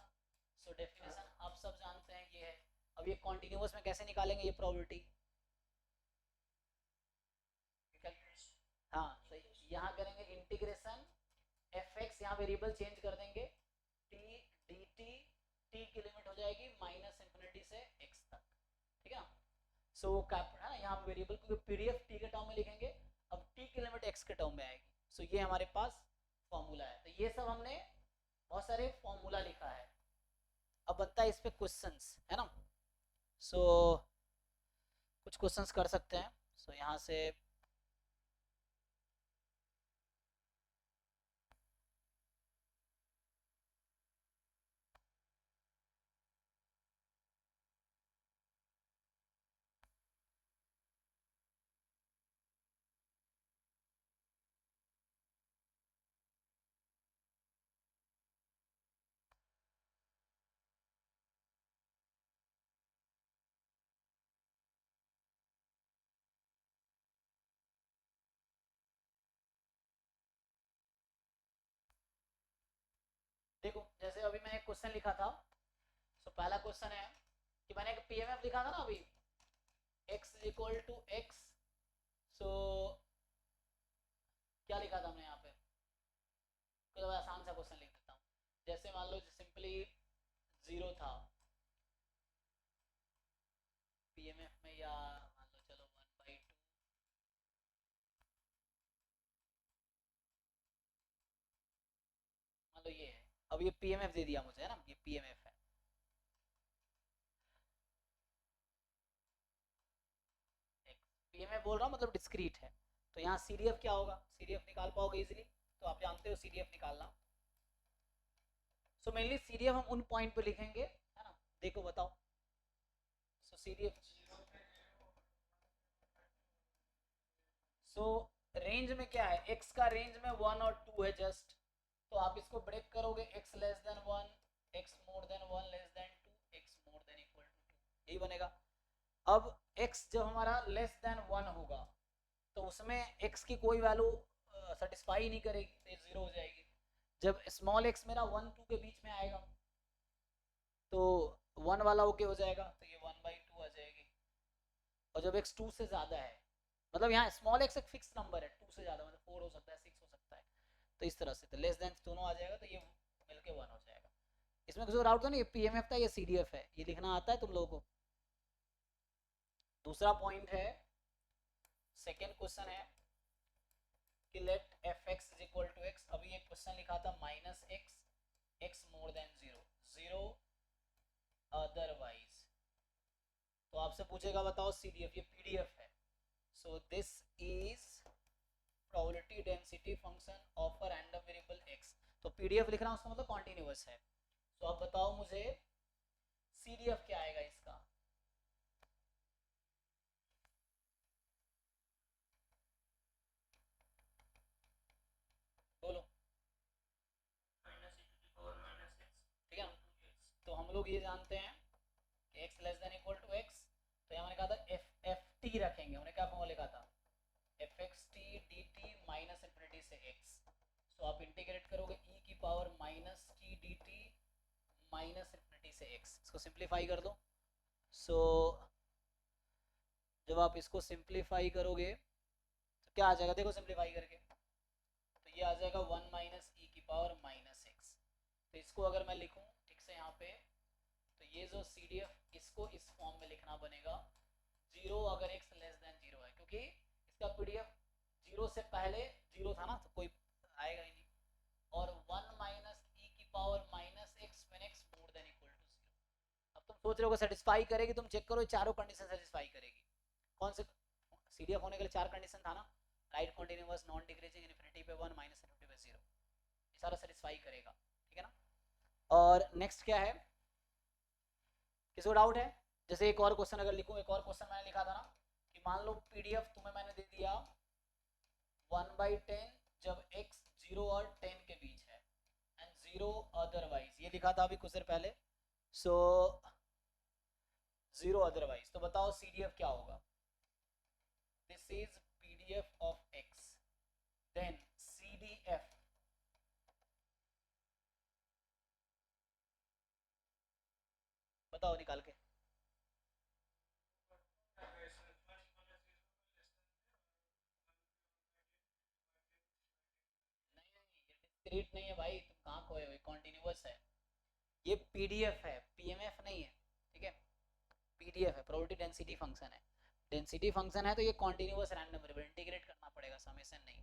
सो डेफिनेशन आप सब जानते हैं ये है. अब ये कॉन्टिन्यूअस में कैसे निकालेंगे ये प्रोबेबिलिटी? हाँ, तो यहाँ करेंगे इंटीग्रेशन fx, यहाँ वेरिएबल चेंज कर देंगे, t dt, t की लिमिट हो जाएगी माइनस इंफिनिटी से x तक. ठीक है. सो है ना, यहाँ वेरिएबल को PDF t के टर्म में लिखेंगे, अब t की लिमिट x के टर्म में आएगी. सो ये हमारे पास फॉर्मूला है. तो ये सब हमने बहुत सारे फॉर्मूला लिखा है. अब बनता है इस पे क्वेश्चंस, है ना. सो कुछ क्वेश्चंस कर सकते हैं. सो यहाँ से देखो, जैसे अभी मैंने एक क्वेश्चन लिखा था. सो पहला क्वेश्चन है कि मैंने एक PMF लिखा था ना अभी, x is equal to x. So क्या लिखा था हमने यहाँ पे? तो आसान सा क्वेश्चन लिख देता हूँ. जैसे मान लो सिंपली 0 था PMF में, या मान लो चलो 1/2, मान लो ये है. अब ये PMF दे दिया मुझे, है ना, ये PMF है. PMF बोल रहा हूँ मतलब डिस्क्रीट है. तो यहाँ CDF क्या होगा? CDF निकाल पाओगे इजीली, तो आप जानते हो CDF निकालना. सो मेनली CDF हम उन पॉइंट पे लिखेंगे, है ना. देखो बताओ. सो CDF, सो रेंज में क्या है, x का रेंज में 1 और 2 है जस्ट. तो आप इसको ब्रेक करोगे, x less than 1, x more than 1 less than 2, x more than equal to 2, यही बनेगा. अब x जब हमारा लेस देन 1 होगा तो उसमें x की कोई वैल्यू सेटिस्फाई नहीं करेगी, तो ये 0 हो जाएगी. जब स्मॉल x मेरा 1 2 के बीच में आएगा तो 1 वाला ओके हो जाएगा, तो ये 1/2 आ जाएगी. और जब x 2 से ज़्यादा है, मतलब यहाँ स्मॉल x एक फिक्स नंबर है, 2 से ज़्यादा मतलब 4 हो सकता है, 6 हो सकता है, तो इस तरह से तो लेस देन दोनों आ जाएगा, तो ये मिलके 1 हो जाएगा. इसमें कुछ डाउट था ना, ये PMF था, ये CDF है, ये लिखना आता है तुम लोगों को? दूसरा पॉइंट है, सेकेंड क्वेश्चन है कि let fx is equal to x. अभी एक क्वेश्चन लिखा था -x, x more than 0, 0 otherwise. तो आपसे पूछेगा बताओ CDF, ये PDF है. So this is probability density function of a random variable x. तो PDF लिख रहा हूँ, उसका मतलब कॉन्टिन्यूअस है. तो आप बताओ मुझे CDF क्या आएगा इसका? बोलो. ठीक है. तो हम लोग ये जानते हैं कि x less than equal to x. तो यहाँ मैंने कहा था FT रखेंगे, हमने क्या फॉर्मूला लिखा था? fxt dt माइनस इंफिनिटी से x. तो आप इंटीग्रेट करोगे e की power minus t dt minus infinity से x. इसको सिंप्लीफाई कर दो. सो जब आप इसको सिंप्लीफाई करोगे तो क्या आ जाएगा? देखो सिंप्लीफाई करके तो ये आ जाएगा 1 माइनस ई की पावर माइनस एक्स. तो इसको अगर मैं लिखूं ठीक से यहाँ पे, तो ये जो CDF इसको इस फॉर्म में लिखना बनेगा, 0 अगर x लेस देन 0 है, क्योंकि इसका PDF 0 से पहले 0 था ना, तो कोई आएगा ही नहीं. और 1 माइनस ई की power minus x when x more than equal to 0. अब तुम सोच रहे हो सेटिस्फाई करेगी, तुम चेक करो, चारों कंडीशन सेटिस्फाई करेगी. कौन से? CDF होने के लिए 4 कंडीशन था ना, right continuous, non decreasing, infinity पे 1, माइनस इन्फिनिटी पे 0, ये सारा सेटिस्फाई करेगा. ठीक है ना. और नेक्स्ट क्या है, किसी को डाउट है? जैसे एक और क्वेश्चन अगर लिखूं, एक और क्वेश्चन मैंने लिखा था ना कि मान लो PDF तुम्हें मैंने दे दिया 1/10 जब x 0 और 10 के बीच है, एंड 0 अदरवाइज, ये लिखा था अभी कुछ देर पहले। सो 0 अदरवाइज, तो बताओ CDF क्या होगा? This is PDF of x, then CDF बताओ निकाल के। डिस्क्रीट नहीं है भाई, तुम कहाँ खोए हो, कॉन्टिन्यूअस है। ये PDF है, PMF नहीं है, ठीक है? PDF है, प्रोबेबिलिटी डेंसिटी फंक्शन है। डेंसिटी फंक्शन है तो ये कॉन्टिन्यूअस रैंडम वेरिएबल, इंटीग्रेट करना पड़ेगा, समेशन नहीं।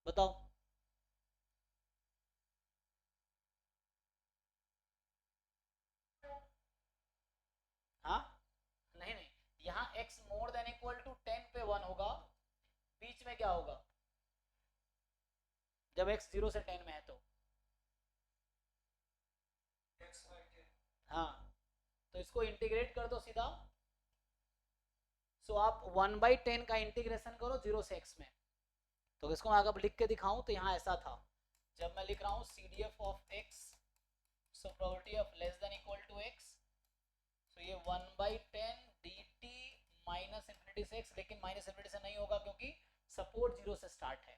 बताओ। हाँ, नहीं नहीं, यहाँ x more than equal to 10 पे 1 होगा, बीच में क्या होगा जब x 0 से 10 में है तो? हाँ, तो इसको इंटीग्रेट कर दो सीधा। सो आप 1/10 का इंटीग्रेशन करो 0 से x में। तो इसको मैं अगर लिख के दिखाऊं तो यहाँ ऐसा था, जब मैं लिख रहा हूँ CDF of x, so probability of less than equal to x, तो ये 1/10 dt माइनस इन्फिनिटी से x, लेकिन माइनस इन्फिनिटी से नहीं होगा क्योंकि सपोर्ट 0 से स्टार्ट है,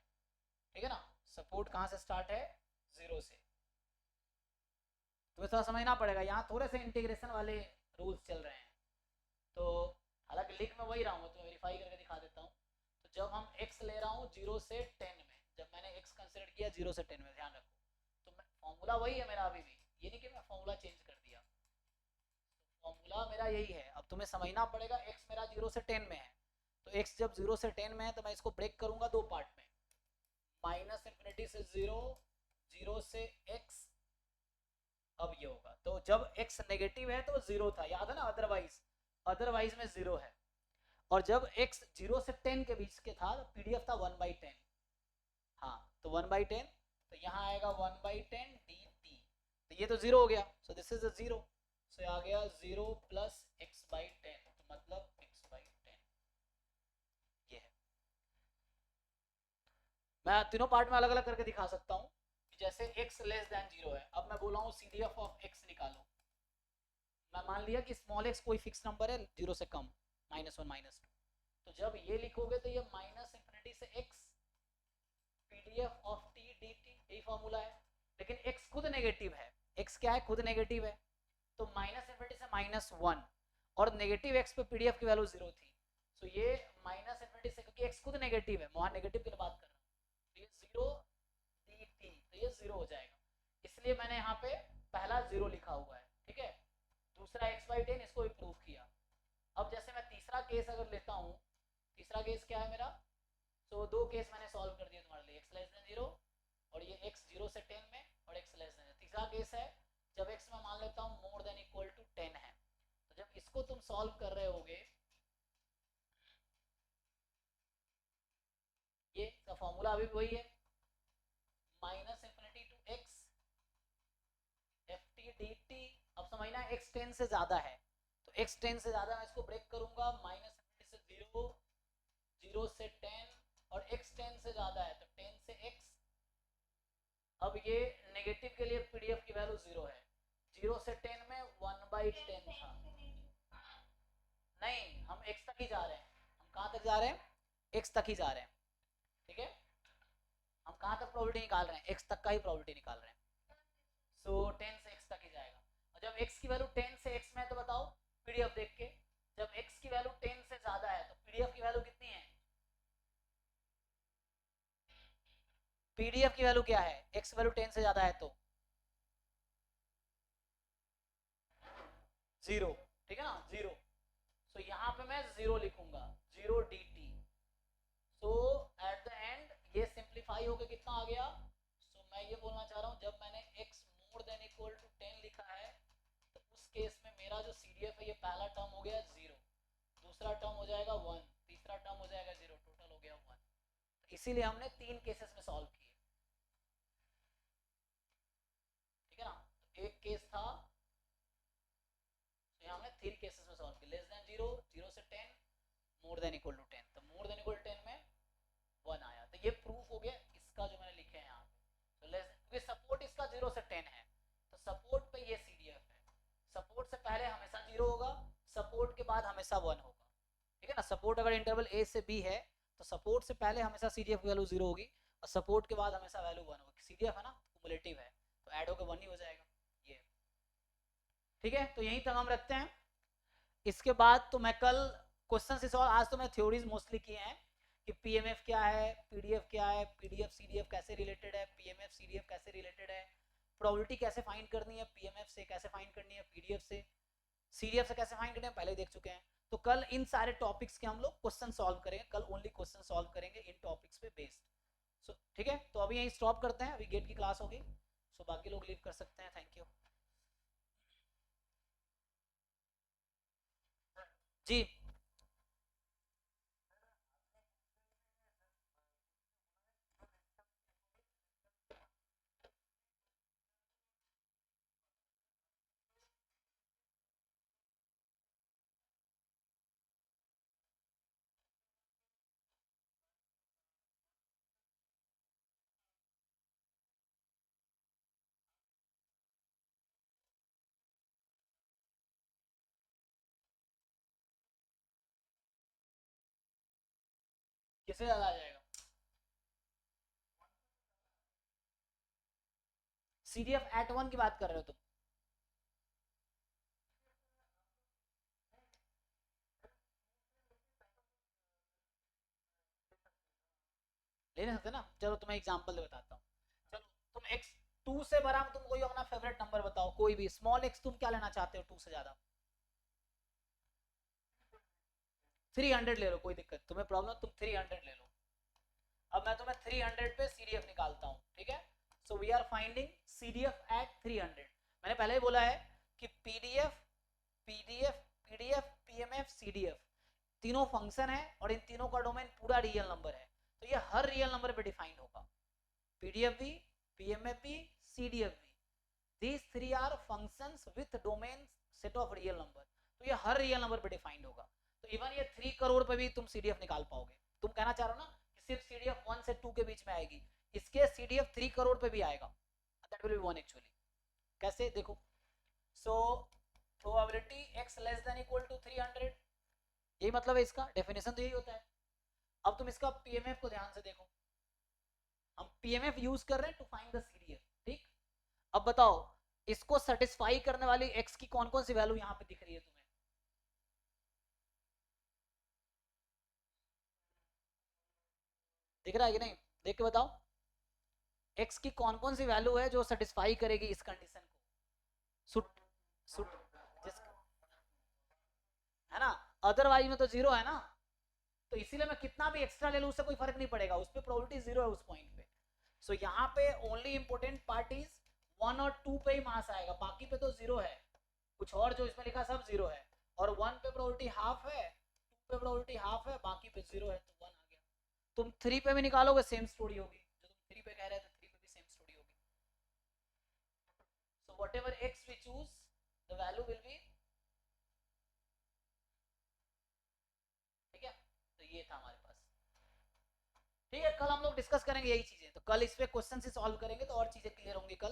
ठीक है ना? सपोर्ट कहाँ से स्टार्ट है? 0 से। तुम्हें थोड़ा समझना पड़ेगा, यहाँ थोड़े से इंटीग्रेशन वाले रूल्स चल रहे हैं। तो हालांकि लिख मैं वही रहा हूँ, तुम्हें वेरीफाई करके दिखा देता हूँ। तो जब हम x ले रहा हूँ 0 से 10 में, जब मैंने x कंसिडर किया 0 से 10 में, ध्यान रखो, तो फॉर्मूला वही है मेरा अभी भी, ये नहीं कि मैं फॉर्मूला चेंज कर दिया, फॉर्मूला मेरा यही है। अब तुम्हें समझना पड़ेगा, x मेरा 0 से 10 में है, तो x जब 0 से 10 में है तो मैं इसको ब्रेक करूंगा दो पार्ट में, माइनस इन्फिनिटी से 0, 0 से x। अब ये होगा, तो जब x नेगेटिव है तो 0 था, याद है ना? अदरवाइज, अदरवाइज में 0 है। और जब x 0 से 10 के बीच के था तो PDF था 1/10। हाँ, तो 1/10, तो यहाँ आएगा 1/10 dt, तो ये तो 0 हो गया, सो दिस इज अ 0, सो आ गया 0 प्लस x/10, तो मतलब x/10 ये है। मैं तीनों पार्ट में अलग अलग करके दिखा सकता हूँ। जैसे x लेस देन 0 है, अब मैं बोला हूँ CDF ऑफ x निकालो। मैं मान लिया कि स्मॉल x कोई फिक्स नंबर है 0 से कम, -1 -2, तो जब ये लिखोगे तो ये माइनस इन्फिनिटी से x PDF of t dt, यही फॉर्मूला है। लेकिन x खुद नेगेटिव है, x क्या है? खुद नेगेटिव है, तो माइनस इन्फिनिटी से -1, और नेगेटिव x पे PDF की वैल्यू 0 थी, तो ये माइनस इन्फिनिटी से, क्योंकि x खुद नेगेटिव है, वहां नेगेटिव की बात कर रहा हूँ, तो ये 0 dt, तो ये 0 हो जाएगा, इसलिए मैंने यहाँ पे पहला 0 लिखा हुआ है, ठीक है? दूसरा x/10, इसको भी प्रूव किया। अब जैसे मैं तीसरा केस अगर लेता हूँ, तीसरा केस क्या है मेरा? तो दो केस मैंने सॉल्व कर दिए तुम्हारे लिए, x लेस देन 0 और ये x 0 से 10 में, और x लेस देन। तीसरा केस है जब x मैं मान लेता हूँ मोर देन इक्वल टू 10 है, तो जब इसको तुम सॉल्व कर रहे होगे, ये का फॉर्मूला अभी भी वही है, minus infinity to x ft dt। अब समझना x 10 से ज्यादा है, तो x 10 से ज्यादा मैं इसको ब्रेक करूंगा, माइनस इन्फिनिटी से 0, 0 से 10, और x 10 से ज्यादा है तो 10 से x। अब ये नेगेटिव के लिए PDF की वैल्यू 0 है, 0 से 10 में 1/10 था। नहीं, हम x तक ही जा रहे हैं, हम कहाँ तक जा रहे हैं? x तक ही जा रहे हैं, ठीक है? हम कहाँ तक प्रोबेबिलिटी निकाल रहे हैं? x तक का ही प्रोबेबिलिटी निकाल रहे हैं, सो 10 से x तक ही जाएगा। और जब x की वैल्यू 10 से x में है तो बताओ PDF देख के, जब x की वैल्यू 10 से ज्यादा है तो PDF की वैल्यू कितनी है? PDF की वैल्यू क्या है? x वैल्यू 10 से ज्यादा है तो 0, ठीक है ना? 0, सो यहाँ पे मैं 0 लिखूंगा, 0 dt। So at the end ये सिंप्लीफाई होकर कितना आ गया? सो मैं ये बोलना चाह रहा हूँ, जब मैंने x more than equal to 10 लिखा है तो उस केस में मेरा जो CDF है, ये पहला टर्म हो गया 0, दूसरा टर्म हो जाएगा 1, तीसरा टर्म हो जाएगा 0, टोटल हो गया 1। इसीलिए हमने 3 केसेस में सॉल्व किए। मोर देन इक्वल टू 10, तो मोर देन इक्वल टू 10 में 1 आया, तो ये प्रूफ हो गया इसका जो मैंने लिखे हैं यहाँ पे। तो क्योंकि सपोर्ट इसका 0 से 10 है, तो सपोर्ट पे ये CDF है, सपोर्ट से पहले हमेशा 0 होगा, सपोर्ट के बाद हमेशा 1 होगा, ठीक है ना। सपोर्ट अगर इंटरवल A से B है तो सपोर्ट से पहले हमेशा CDF की वैल्यू 0 होगी और सपोर्ट के बाद हमेशा वैल्यू 1 होगी। CDF है ना, क्युमुलेटिव है, तो ऐड होकर 1 ही हो जाएगा ये, ठीक है। तो यहीं तक हम रखते हैं। इसके बाद तो मैं कल क्वेश्चन से सॉल्व, आज तो मैं थ्योरीज मोस्टली किए हैं कि PMF क्या है, PDF क्या है, PDF CDF कैसे रिलेटेड है, PMF CDF कैसे रिलेटेड है, प्रोबेबिलिटी कैसे फाइंड करनी है PMF से, कैसे फाइंड करनी है PDF से, CDF से कैसे फाइंड करनी है पहले देख चुके हैं। तो कल इन सारे टॉपिक्स के हम लोग क्वेश्चन सॉल्व करेंगे, कल ओनली क्वेश्चन सॉल्व करेंगे इन टॉपिक्स पे बेस्ड। सो ठीक है, तो अभी यहीं स्टॉप करते हैं, अभी गेट की क्लास होगी, सो बाकी लोग लीव कर सकते हैं। थैंक यू जी। किससे ज्यादा आ जाएगा? CDF at 1 की बात कर रहे हो तुम? ले नहीं सकते ना, चलो तुम्हें एग्जांपल बताता हूँ। चलो तुम x 2 से बड़ा तुम कोई अपना फेवरेट नंबर बताओ, कोई भी स्मॉल x, तुम क्या लेना चाहते हो 2 से ज्यादा? 300 ले लो, कोई दिक्कत, तुम्हें प्रॉब्लम, तुम 300 ले लो। अब मैं तुम्हें 300 पे CDF निकालता हूँ, ठीक है। So we are finding CDF at 300। मैंने पहले ही बोला है कि PDF PMF CDF तीनों फंक्शन है और इन तीनों का डोमेन पूरा रियल नंबर है, तो ये हर रियल नंबर पे डिफाइंड होगा। PDF भी, PMF भी, CDF भी, these three are functions with domain set of real number, तो ये हर रियल नंबर पे डिफाइंड होगा। तो इवन ये 3 करोड़ पे भी तुम CDF निकाल पाओगे। तुम कहना चाह रहे हो ना कि सिर्फ CDF 1 से 2 के बीच में आएगी, इसके CDF 3 करोड़ पे भी आएगा, that will be 1 actually। कैसे देखो, so probability x less than equal to 300, यही मतलब है इसका, डेफिनेशन तो यही होता है। अब तुम इसका PMF को ध्यान से देखो, हम PMF यूज कर रहे हैं टू फाइंड द CDF, ठीक। अब बताओ इसको सेटिस्फाई करने वाली x की कौन कौन सी वैल्यू यहाँ पे दिख रही है तुम्हें? दिख रहा है कि नहीं, देख के बताओ x की कौन कौन सी वैल्यू है जो सेटिस्फाई करेगी इस कंडीशन को, सुट सुट जिस, है ना, अदरवाइज में तो 0 है ना, तो इसीलिए मैं कितना भी एक्स्ट्रा ले लूं उससे कोई फर्क नहीं पड़ेगा, उस पर प्रोबेबिलिटी 0 है उस पॉइंट पे। सो यहाँ पे ओनली इंपोर्टेंट पार्ट इज 1 और 2 पे ही मास आएगा, बाकी पे तो 0 है, कुछ और जो इसमें लिखा सब 0 है, और 1 पे प्रोबेबिलिटी हाफ है, 2 पे प्रोबेबिलिटी हाफ है, बाकी पे 0 है, तो 1 आ गया। तुम 3 पे भी निकालोगे सेम स्टोरी होगी, जो तुम 3 पे कह रहे थे 3 पे भी सेम स्टोरी होगी। So whatever x we choose the value will be, ठीक है। तो ये था हमारे पास, ठीक है। कल हम लोग डिस्कस करेंगे यही चीजें, तो कल इस पे क्वेश्चन से सॉल्व करेंगे तो और चीजें क्लियर होंगी कल।